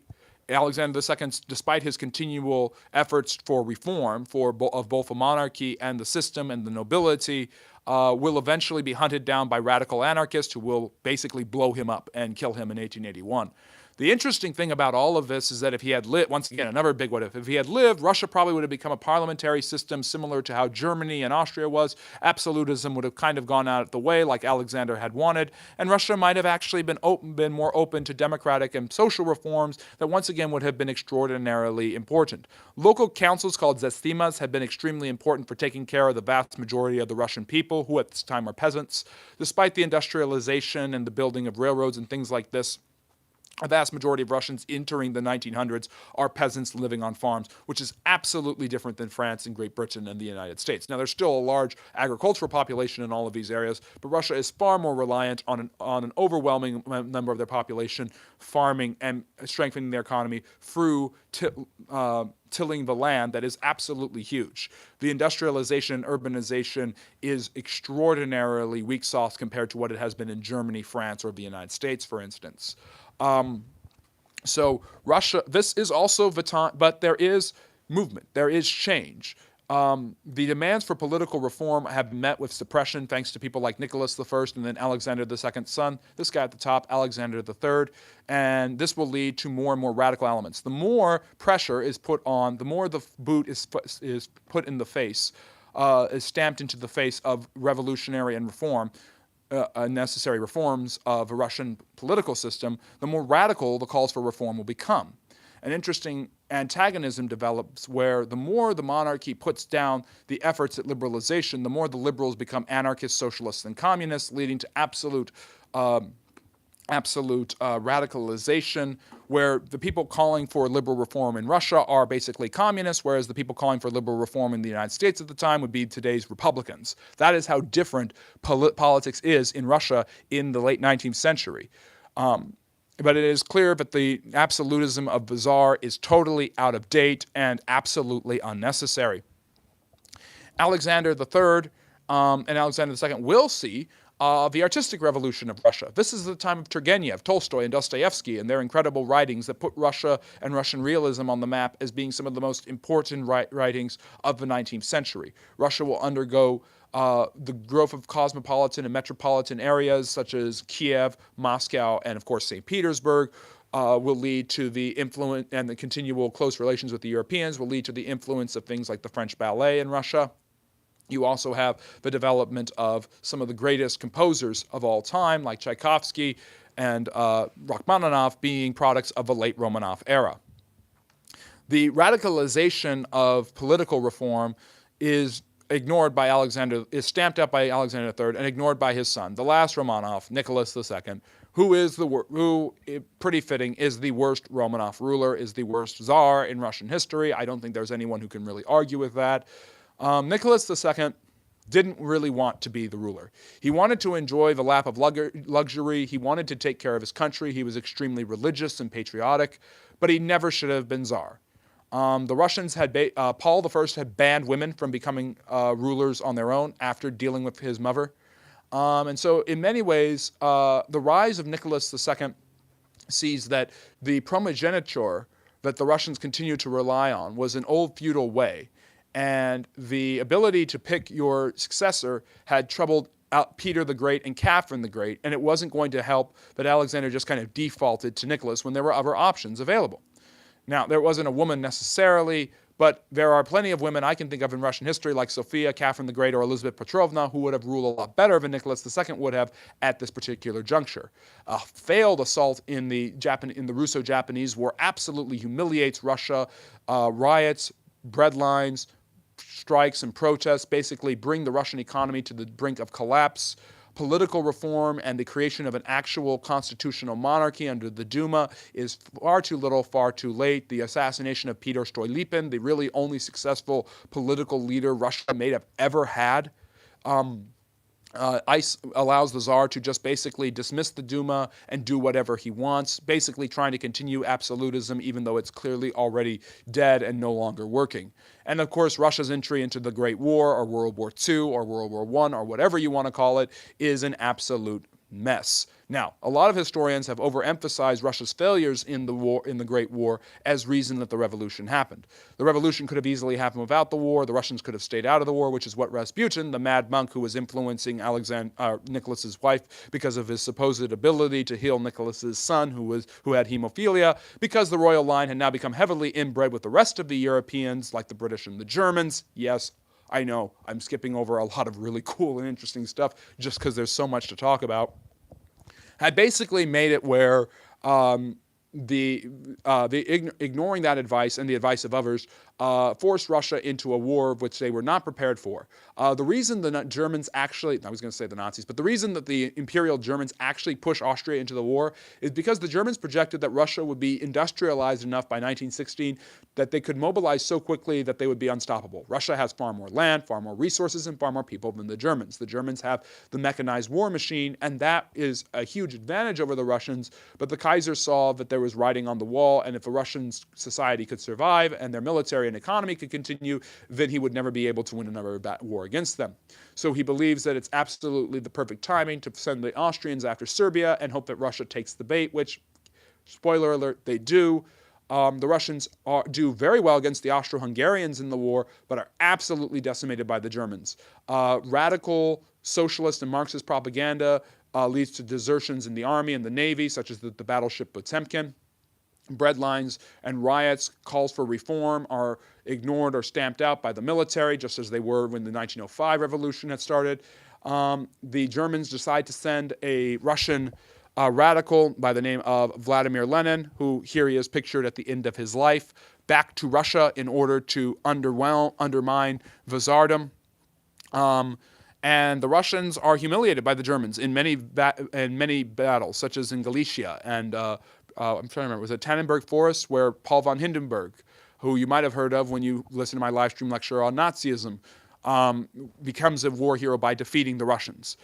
Alexander II, despite his continual efforts for reform of both the monarchy and the system and the nobility, will eventually be hunted down by radical anarchists who will basically blow him up and kill him in 1881. The interesting thing about all of this is that if he had lived, once again, another big what if he had lived, Russia probably would have become a parliamentary system similar to how Germany and Austria was. Absolutism would have kind of gone out of the way like Alexander had wanted, and Russia might have actually been more open to democratic and social reforms that once again would have been extraordinarily important. Local councils called Zestymas had been extremely important for taking care of the vast majority of the Russian people, who at this time are peasants. Despite the industrialization and the building of railroads and things like this, a vast majority of Russians entering the 1900s are peasants living on farms, which is absolutely different than France and Great Britain and the United States. Now, there's still a large agricultural population in all of these areas, but Russia is far more reliant on an overwhelming number of their population farming and strengthening their economy through tilling the land that is absolutely huge. The industrialization and urbanization is extraordinarily weak sauce compared to what it has been in Germany, France, or the United States, for instance. So Russia, this is also the time, but there is movement, there is change. The demands for political reform have met with suppression thanks to people like Nicholas I and then Alexander II's son, this guy at the top, Alexander III, and this will lead to more and more radical elements. The more pressure is put on, the more the boot is put in the face, is stamped into the face of revolutionary and reform, necessary reforms of a Russian political system, the more radical the calls for reform will become. An interesting antagonism develops where the more the monarchy puts down the efforts at liberalization, the more the liberals become anarchists, socialists, and communists, leading to absolute radicalization, where the people calling for liberal reform in Russia are basically communists, whereas the people calling for liberal reform in the United States at the time would be today's Republicans. That is how different politics is in Russia in the late 19th century. But it is clear that the absolutism of the Tsar is totally out of date and absolutely unnecessary. Alexander III and Alexander II will see the artistic revolution of Russia. This is the time of Turgenev, Tolstoy, and Dostoevsky and their incredible writings that put Russia and Russian realism on the map as being some of the most important writings of the 19th century. Russia will undergo the growth of cosmopolitan and metropolitan areas such as Kiev, Moscow, and of course St. Petersburg. Will lead to the influence, and the continual close relations with the Europeans will lead to the influence of things like the French ballet in Russia. You also have the development of some of the greatest composers of all time, like Tchaikovsky and Rachmaninoff, being products of the late Romanov era. The radicalization of political reform is stamped up by Alexander III and ignored by his son, the last Romanov, Nicholas II, who, pretty fitting, is the worst Romanov ruler, is the worst Tsar in Russian history. I don't think there's anyone who can really argue with that. Nicholas II didn't really want to be the ruler. He wanted to enjoy the lap of luxury. He wanted to take care of his country. He was extremely religious and patriotic, but he never should have been Tsar. The Russians had, Paul I had banned women from becoming rulers on their own after dealing with his mother. And so in many ways, the rise of Nicholas II sees that the primogeniture that the Russians continue to rely on was an old feudal way. And the ability to pick your successor had troubled out Peter the Great and Catherine the Great, and it wasn't going to help that Alexander just kind of defaulted to Nicholas when there were other options available. Now, there wasn't a woman necessarily, but there are plenty of women I can think of in Russian history, like Sophia, Catherine the Great, or Elizabeth Petrovna, who would have ruled a lot better than Nicholas II would have at this particular juncture. A failed assault in the Russo-Japanese War absolutely humiliates Russia. Riots, breadlines, strikes and protests basically bring the Russian economy to the brink of collapse. Political reform and the creation of an actual constitutional monarchy under the Duma is far too little, far too late. The assassination of Peter Stolypin, the really only successful political leader Russia may have ever had, allows the Tsar to just basically dismiss the Duma and do whatever he wants, basically trying to continue absolutism even though it's clearly already dead and no longer working. And of course, Russia's entry into the Great War or World War II or World War I or whatever you want to call it is an absolute mess. Now, a lot of historians have overemphasized Russia's failures in the Great War as reason that the revolution happened. The revolution could have easily happened without the war. The Russians could have stayed out of the war, which is what Rasputin, the mad monk who was influencing Nicholas's wife because of his supposed ability to heal Nicholas's son, who had hemophilia, because the royal line had now become heavily inbred with the rest of the Europeans, like the British and the Germans. Yes, I know I'm skipping over a lot of really cool and interesting stuff just because there's so much to talk about. Had basically made it where ignoring that advice and the advice of others forced Russia into a war of which they were not prepared for. The reason the Germans actually, I was going to say the Nazis, but the reason that the Imperial Germans actually pushed Austria into the war is because the Germans projected that Russia would be industrialized enough by 1916 that they could mobilize so quickly that they would be unstoppable. Russia has far more land, far more resources, and far more people than the Germans. The Germans have the mechanized war machine, and that is a huge advantage over the Russians, but the Kaiser saw that there was writing on the wall, and if a Russian society could survive and their military and economy could continue, then he would never be able to win another war against them. So he believes that it's absolutely the perfect timing to send the Austrians after Serbia and hope that Russia takes the bait, which, spoiler alert, they do. The Russians do very well against the Austro-Hungarians in the war, but are absolutely decimated by the Germans. Radical socialist and Marxist propaganda leads to desertions in the army and the navy, such as the battleship Potemkin. Breadlines and riots, calls for reform are ignored or stamped out by the military, just as they were when the 1905 revolution had started. The Germans decide to send a Russian radical by the name of Vladimir Lenin, who here he is pictured at the end of his life, back to Russia in order to undermine Tsardom. And the Russians are humiliated by the Germans in many battles, such as in Galicia and I'm trying to remember, was it Tannenberg Forest, where Paul von Hindenburg, who you might have heard of when you listen to my live stream lecture on Nazism, becomes a war hero by defeating the Russians.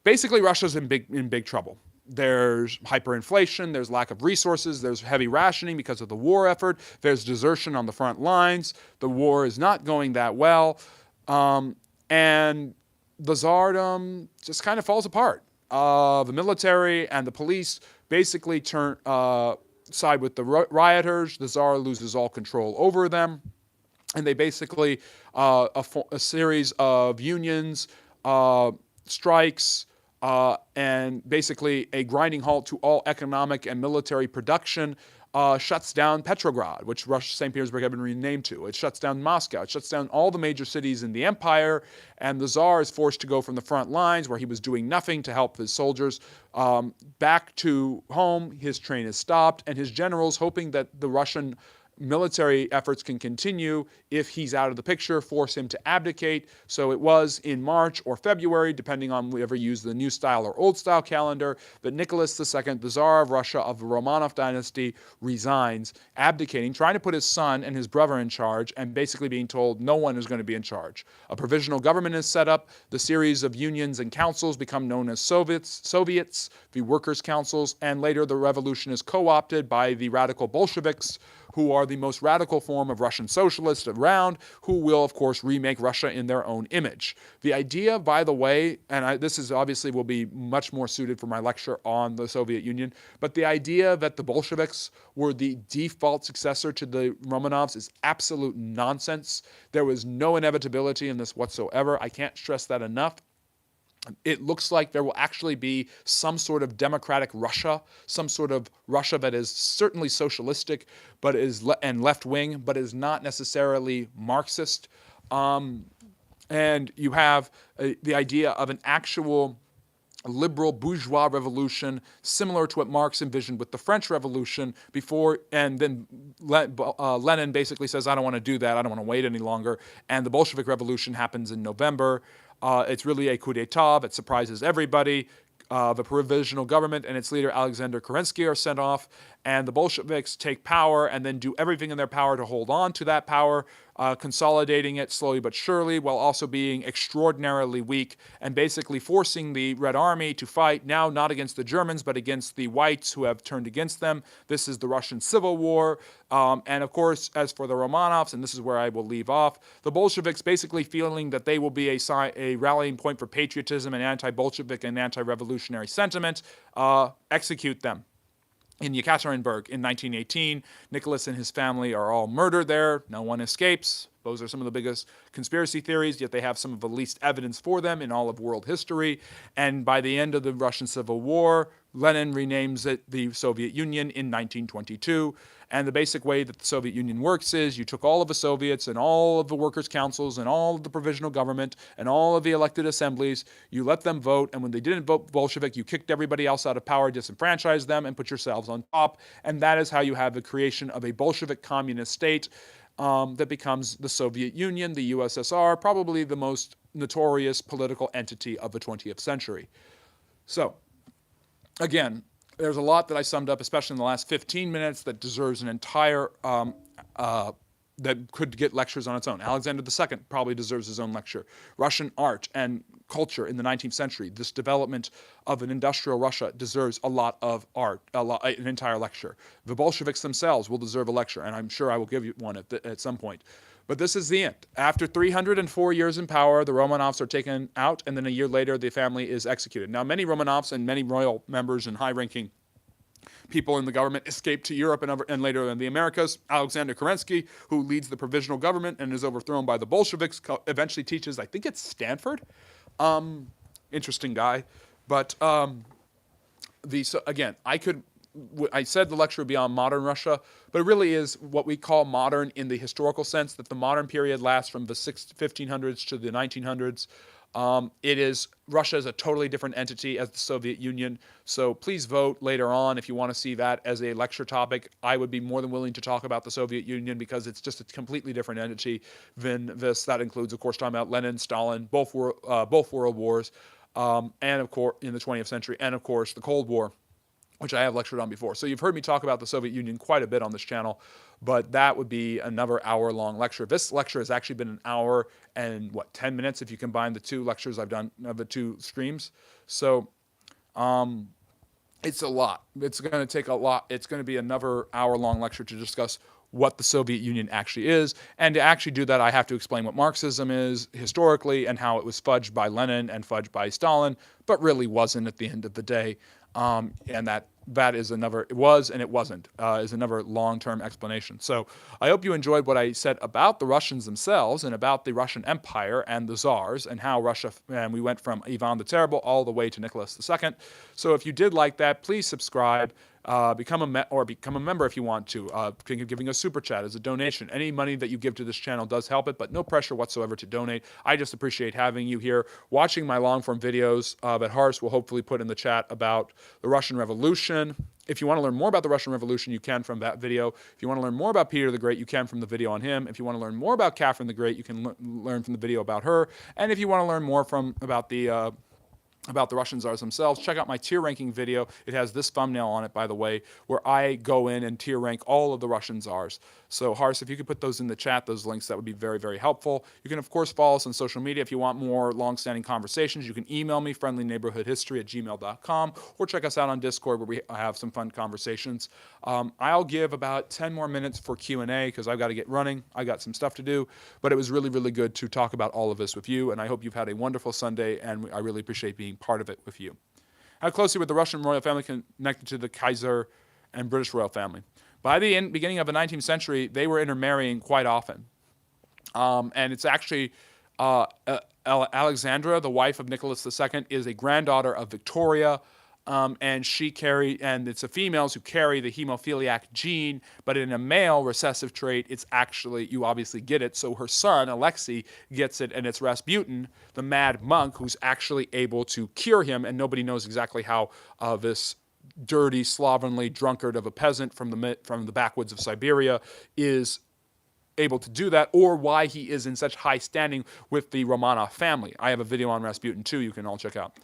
Basically, Russia's in big trouble. There's hyperinflation, there's lack of resources, there's heavy rationing because of the war effort, there's desertion on the front lines, the war is not going that well, and the Tsardom just kind of falls apart. The military and the police basically side with the rioters. The Tsar loses all control over them, and they basically a series of unions, strikes, and basically a grinding halt to all economic and military production shuts down Petrograd, which St. Petersburg had been renamed to. It shuts down Moscow. It shuts down all the major cities in the empire, and the Tsar is forced to go from the front lines, where he was doing nothing to help his soldiers, back to home. His train is stopped, and his generals, hoping that the Russian military efforts can continue if he's out of the picture, force him to abdicate. So it was in March or February, depending on whether you use the new style or old style calendar, that Nicholas II, the Tsar of Russia of the Romanov dynasty, resigns, abdicating, trying to put his son and his brother in charge, and basically being told no one is going to be in charge. A provisional government is set up. The series of unions and councils become known as Soviets, the workers' councils, and later the revolution is co-opted by the radical Bolsheviks, who are the most radical form of Russian socialists around, who will, of course, remake Russia in their own image. The idea, by the way, and this is obviously will be much more suited for my lecture on the Soviet Union, but the idea that the Bolsheviks were the default successor to the Romanovs is absolute nonsense. There was no inevitability in this whatsoever. I can't stress that enough. It looks like there will actually be some sort of democratic Russia, some sort of Russia that is certainly socialistic, but is and left-wing, but is not necessarily Marxist. And you have the idea of an actual liberal bourgeois revolution, similar to what Marx envisioned with the French Revolution before, and then Lenin basically says, I don't want to do that, I don't want to wait any longer, and the Bolshevik Revolution happens in November. It's really a coup d'etat that surprises everybody. The provisional government and its leader, Alexander Kerensky, are sent off, and the Bolsheviks take power and then do everything in their power to hold on to that power, consolidating it slowly but surely, while also being extraordinarily weak and basically forcing the Red Army to fight now not against the Germans, but against the whites who have turned against them. This is the Russian Civil War. And of course, as for the Romanovs, and this is where I will leave off, the Bolsheviks basically feeling that they will be a rallying point for patriotism and anti-Bolshevik and anti-revolutionary sentiment, execute them. In Yekaterinburg in 1918, Nicholas and his family are all murdered there. No one escapes. Those are some of the biggest conspiracy theories, yet they have some of the least evidence for them in all of world history. And by the end of the Russian Civil War, Lenin renames it the Soviet Union in 1922. And the basic way that the Soviet Union works is you took all of the Soviets and all of the workers' councils and all of the provisional government and all of the elected assemblies, you let them vote, and when they didn't vote Bolshevik, you kicked everybody else out of power, disenfranchised them, and put yourselves on top. And that is how you have the creation of a Bolshevik communist state. that becomes the Soviet Union, the USSR, probably the most notorious political entity of the 20th century. So, again, there's a lot that I summed up, especially in the last 15 minutes, that deserves an entire, that could get lectures on its own. Alexander II probably deserves his own lecture. Russian art and culture in the 19th century, this development of an industrial Russia deserves a lot of an entire lecture. The Bolsheviks themselves will deserve a lecture, and I'm sure I will give you one at some point. But this is the end. After 304 years in power, the Romanovs are taken out, and then a year later, the family is executed. Now, many Romanovs and many royal members and high-ranking people in the government escaped to Europe and later in the Americas. Alexander Kerensky, who leads the provisional government and is overthrown by the Bolsheviks, eventually teaches, I think it's Stanford. Interesting guy. But again, I said the lecture would be on modern Russia, but it really is what we call modern in the historical sense, that the modern period lasts from the 1500s to the 1900s. Russia is a totally different entity as the Soviet Union. So please vote later on if you want to see that as a lecture topic. I would be more than willing to talk about the Soviet Union because it's just a completely different entity than this. That includes, of course, talking about Lenin, Stalin, both world wars, and of course in the 20th century, and of course the Cold War, which I have lectured on before. So you've heard me talk about the Soviet Union quite a bit on this channel, but that would be another hour-long lecture. This lecture has actually been an hour and, 10 minutes if you combine the two lectures I've done of the two streams. So it's a lot. It's going to take a lot. It's going to be another hour-long lecture to discuss what the Soviet Union actually is. And to actually do that, I have to explain what Marxism is historically and how it was fudged by Lenin and fudged by Stalin, but really wasn't at the end of the day. And that is another, it was and it wasn't, is another long-term explanation. So I hope you enjoyed what I said about the Russians themselves and about the Russian Empire and the Tsars and how and we went from Ivan the Terrible all the way to Nicholas II. So if you did like that, please subscribe. Become a member if you want to. Giving a super chat as a donation. Any money that you give to this channel does help it, but no pressure whatsoever to donate. I just appreciate having you here, watching my long-form videos that Hars will hopefully put in the chat about the Russian Revolution. If you want to learn more about the Russian Revolution, you can from that video. If you want to learn more about Peter the Great, you can from the video on him. If you want to learn more about Catherine the Great, you can learn from the video about her. And if you want to learn more about the Russian Tsars themselves, check out my tier ranking video. It has this thumbnail on it, by the way, where I go in and tier rank all of the Russian Tsars. So, Hars, if you could put those in the chat, those links, that would be very, very helpful. You can, of course, follow us on social media. If you want more long-standing conversations, you can email me, friendlyneighborhoodhistory@gmail.com, or check us out on Discord, where we have some fun conversations. I'll give about 10 more minutes for Q&A, because I've got to get running. I got some stuff to do. But it was really, really good to talk about all of this with you, and I hope you've had a wonderful Sunday, and I really appreciate being part of it with you. How closely with the Russian royal family connected to the Kaiser and British royal family? By the beginning of the 19th century, they were intermarrying quite often. And it's actually Alexandra, the wife of Nicholas II, is a granddaughter of Victoria, and it's the females who carry the hemophiliac gene, but in a male recessive trait, it's actually, you obviously get it, so her son, Alexei, gets it, and it's Rasputin, the mad monk, who's actually able to cure him, and nobody knows exactly how this dirty, slovenly drunkard of a peasant from the backwoods of Siberia is able to do that, or why he is in such high standing with the Romanov family. I have a video on Rasputin too, you can all check out.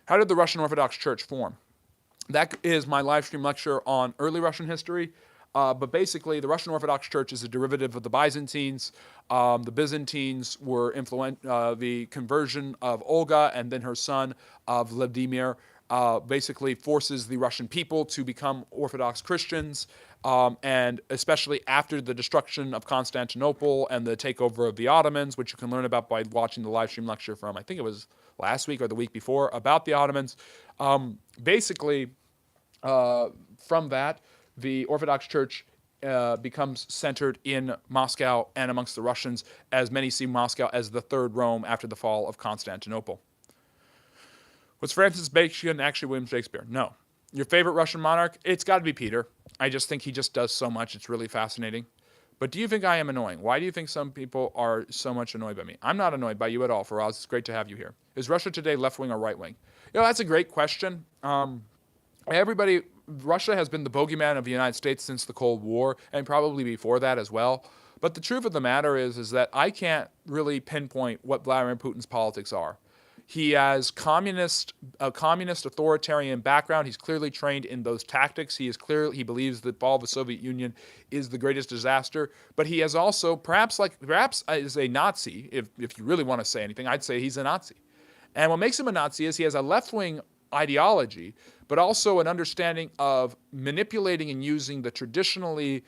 How did the Russian Orthodox Church form? That is my live stream lecture on early Russian history. But basically, the Russian Orthodox Church is a derivative of the Byzantines. The Byzantines were the conversion of Olga and then her son, Vladimir, basically forces the Russian people to become Orthodox Christians. And especially after the destruction of Constantinople and the takeover of the Ottomans, which you can learn about by watching the live stream lecture from, I think it was last week or the week before, about the Ottomans. Basically, from that, the Orthodox Church becomes centered in Moscow and amongst the Russians, as many see Moscow as the third Rome after the fall of Constantinople. Was Francis Bacon actually William Shakespeare? No. Your favorite Russian monarch? It's got to be Peter. I just think he just does so much. It's really fascinating. But do you think I am annoying? Why do you think some people are so much annoyed by me? I'm not annoyed by you at all, Faraz. It's great to have you here. Is Russia today left-wing or right-wing? That's a great question. Russia has been the bogeyman of the United States since the Cold War, and probably before that as well. But the truth of the matter is that I can't really pinpoint what Vladimir Putin's politics are. He has a communist authoritarian background. He's clearly trained in those tactics. He believes that the fall of the Soviet Union is the greatest disaster. But he has also, perhaps as a Nazi, if you really want to say anything, I'd say he's a Nazi. And what makes him a Nazi is he has a left-wing ideology, but also an understanding of manipulating and using the traditionally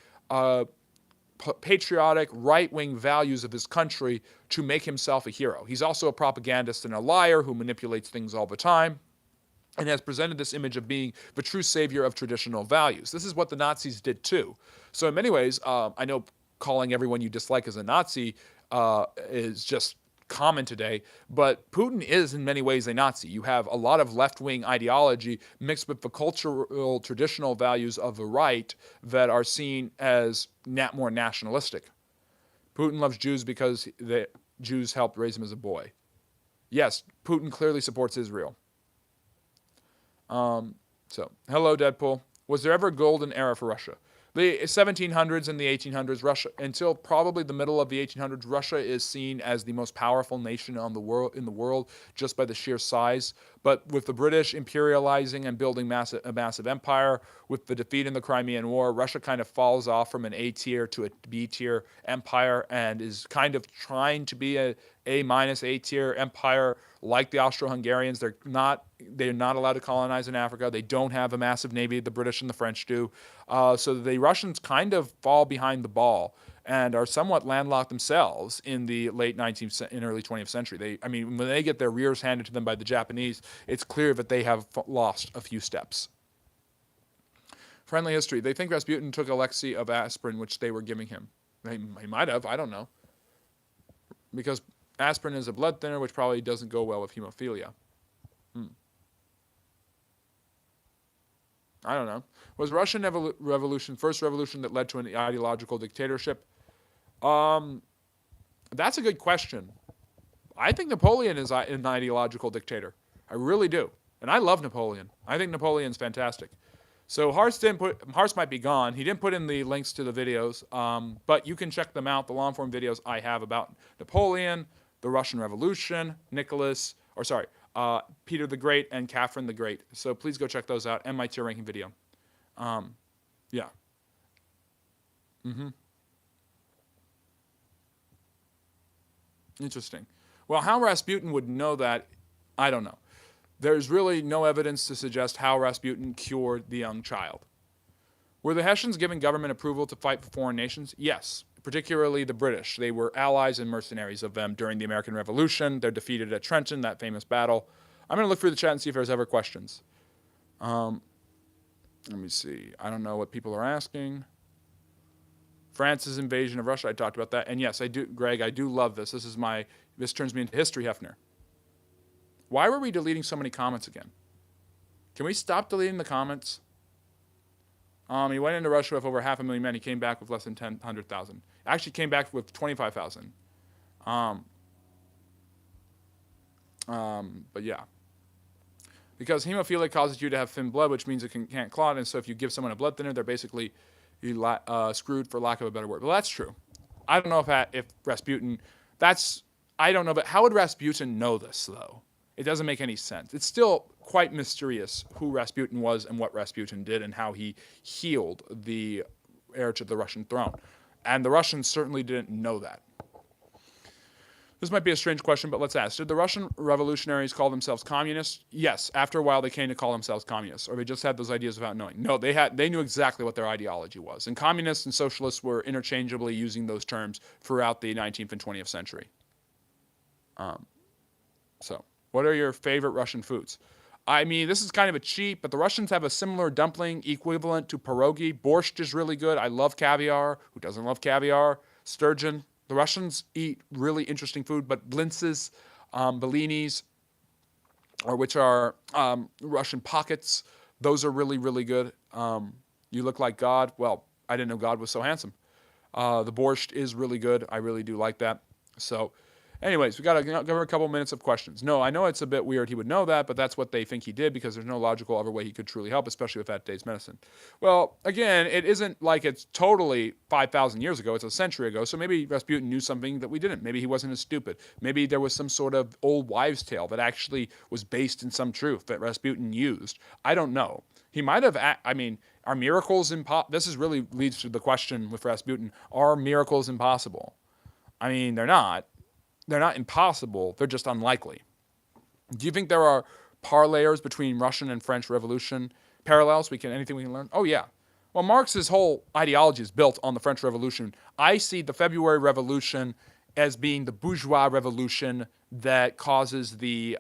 patriotic, right-wing values of his country to make himself a hero. He's also a propagandist and a liar who manipulates things all the time and has presented this image of being the true savior of traditional values. This is what the Nazis did too. So in many ways, I know calling everyone you dislike as a Nazi is just common today, but Putin is in many ways a Nazi. You have a lot of left-wing ideology mixed with the cultural traditional values of the right that are seen as more nationalistic. Putin loves Jews because the Jews helped raise him as a boy. Yes, Putin clearly supports Israel. So, hello, Deadpool. Was there ever a golden era for Russia? The 1700s and the 1800s, Russia, until probably the middle of the 1800s, Russia is seen as the most powerful nation in the world just by the sheer size. But with the British imperializing and building a massive empire, with the defeat in the Crimean War, Russia kind of falls off from an A-tier to a B-tier empire and is kind of trying to be a A-tier empire like the Austro-Hungarians. They're not allowed to colonize in Africa. They don't have a massive navy. The British and the French do. So the Russians kind of fall behind the ball and are somewhat landlocked themselves in the late 19th and early 20th century. When they get their rears handed to them by the Japanese, it's clear that they have lost a few steps. Friendly history. They think Rasputin took Alexei of aspirin, which they were giving him. He might have. I don't know. Because aspirin is a blood thinner, which probably doesn't go well with hemophilia. I don't know. Was Russian revolution first revolution that led to an ideological dictatorship? That's a good question. I think Napoleon is an ideological dictator. I really do. And I love Napoleon. I think Napoleon's fantastic. So Harst might be gone. He didn't put in the links to the videos, but you can check them out, the long-form videos I have about Napoleon, the Russian Revolution, Peter the Great, and Catherine the Great. So please go check those out, and my tier ranking video. Yeah. Interesting. Well, how Rasputin would know that, I don't know. There's really no evidence to suggest how Rasputin cured the young child. Were the Hessians given government approval to fight for foreign nations? Yes, particularly the British. They were allies and mercenaries of them during the American Revolution. They're defeated at Trenton, that famous battle. I'm going to look through the chat and see if there's ever questions. Let me see. I don't know what people are asking. France's invasion of Russia, I talked about that. And yes, I do, Greg, I do love this. This turns me into History Hefner. Why were we deleting so many comments again? Can we stop deleting the comments? He went into Russia with over 500,000 men. He came back with less than 100,000. Actually came back with 25,000. But yeah. Because hemophilia causes you to have thin blood, which means it can't clot. And so if you give someone a blood thinner, they're basically screwed, for lack of a better word. Well, that's true. I don't know if Rasputin, I don't know, but how would Rasputin know this, though? It doesn't make any sense. It's still quite mysterious who Rasputin was and what Rasputin did and how he healed the heir to the Russian throne. And the Russians certainly didn't know that. This might be a strange question, but let's ask. Did the Russian revolutionaries call themselves communists? Yes. After a while, they came to call themselves communists, or they just had those ideas without knowing. No, they knew exactly what their ideology was. And communists and socialists were interchangeably using those terms throughout the 19th and 20th century. What are your favorite Russian foods? I mean, this is kind of a cheat, but the Russians have a similar dumpling equivalent to pierogi. Borscht is really good. I love caviar. Who doesn't love caviar? Sturgeon. The Russians eat really interesting food, but blintzes, bellinis, which are Russian pockets, those are really, really good. You look like God. Well, I didn't know God was so handsome. The borscht is really good. I really do like that. So, Anyways, we got to give her a couple minutes of questions. No, I know it's a bit weird he would know that, but that's what they think he did because there's no logical other way he could truly help, especially with that day's medicine. Well, again, it isn't like it's totally 5,000 years ago. It's a century ago. So maybe Rasputin knew something that we didn't. Maybe he wasn't as stupid. Maybe there was some sort of old wives' tale that actually was based in some truth that Rasputin used. I don't know. He might have, are miracles impossible? This is really leads to the question with Rasputin. Are miracles impossible? I mean, they're not. They're not impossible, they're just unlikely. Do you think there are parlayers between Russian and French Revolution? Parallels? Anything we can learn? Oh, yeah. Well, Marx's whole ideology is built on the French Revolution. I see the February Revolution as being the bourgeois revolution that causes the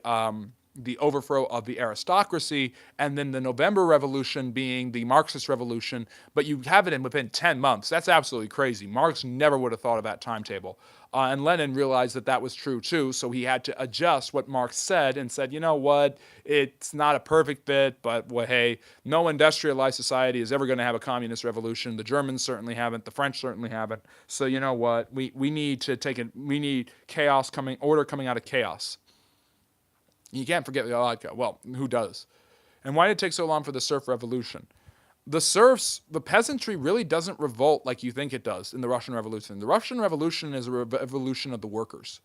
overthrow of the aristocracy, and then the November Revolution being the Marxist revolution, but you have it in within 10 months. That's absolutely crazy. Marx never would have thought of that timetable. And Lenin realized that that was true too, so he had to adjust what Marx said and said, you know what, it's not a perfect fit, but well, hey, no industrialized society is ever going to have a communist revolution. The Germans certainly haven't. The French certainly haven't. So you know what, we need to take it. We need order coming out of chaos. You can't forget the Alaka. Well, who does? And why did it take so long for the serf revolution? The peasantry really doesn't revolt like you think it does in the Russian Revolution. The Russian Revolution is a revolution of the workers.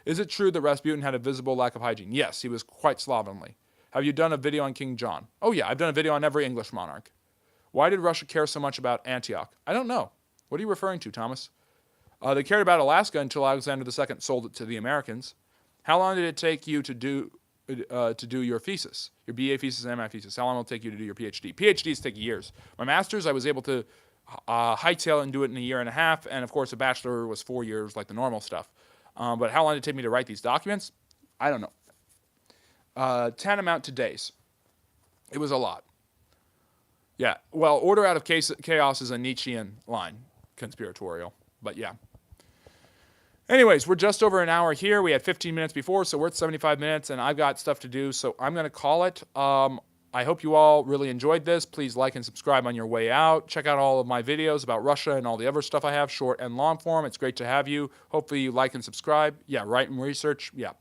Is it true that Rasputin had a visible lack of hygiene? Yes, he was quite slovenly. Have you done a video on King John? Oh yeah, I've done a video on every English monarch. Why did Russia care so much about Antioch? I don't know. What are you referring to, Thomas? They cared about Alaska until Alexander II sold it to the Americans. How long did it take you to do your thesis, your BA thesis and MA thesis? How long will it take you to do your PhD? PhDs take years. My master's, I was able to hightail and do it in a year and a half, and of course a bachelor was 4 years, like the normal stuff. But how long did it take me to write these documents? I don't know. Tantamount to days. It was a lot. Yeah, well, order out of chaos is a Nietzschean line, conspiratorial, but yeah. Anyways, we're just over an hour here. We had 15 minutes before, so we're at 75 minutes, and I've got stuff to do, so I'm going to call it. I hope you all really enjoyed this. Please like and subscribe on your way out. Check out all of my videos about Russia and all the other stuff I have, short and long form. It's great to have you. Hopefully you like and subscribe. Yeah, write and research. Yeah,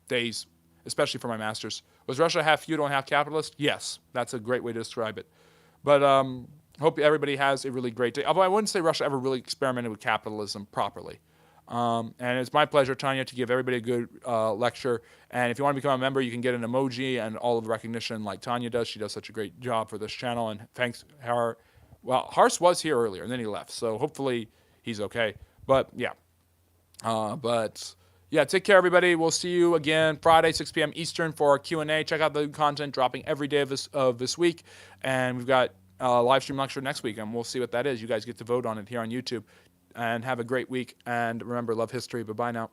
days, especially for my master's. Was Russia half feudal and half capitalist? Yes, that's a great way to describe it. But hope everybody has a really great day. Although I wouldn't say Russia ever really experimented with capitalism properly. And it's my pleasure, Tanya, to give everybody a good lecture. And if you want to become a member, you can get an emoji and all of the recognition like Tanya does. She does such a great job for this channel. And thanks, Hars was here earlier, and then he left. So hopefully he's okay. But, yeah. Take care, everybody. We'll see you again Friday, 6 p.m. Eastern for our Q&A. Check out the content dropping every day of this week. And we've got a live stream lecture next week, and we'll see what that is. You guys get to vote on it here on YouTube. And have a great week. And remember, love history. Bye-bye now.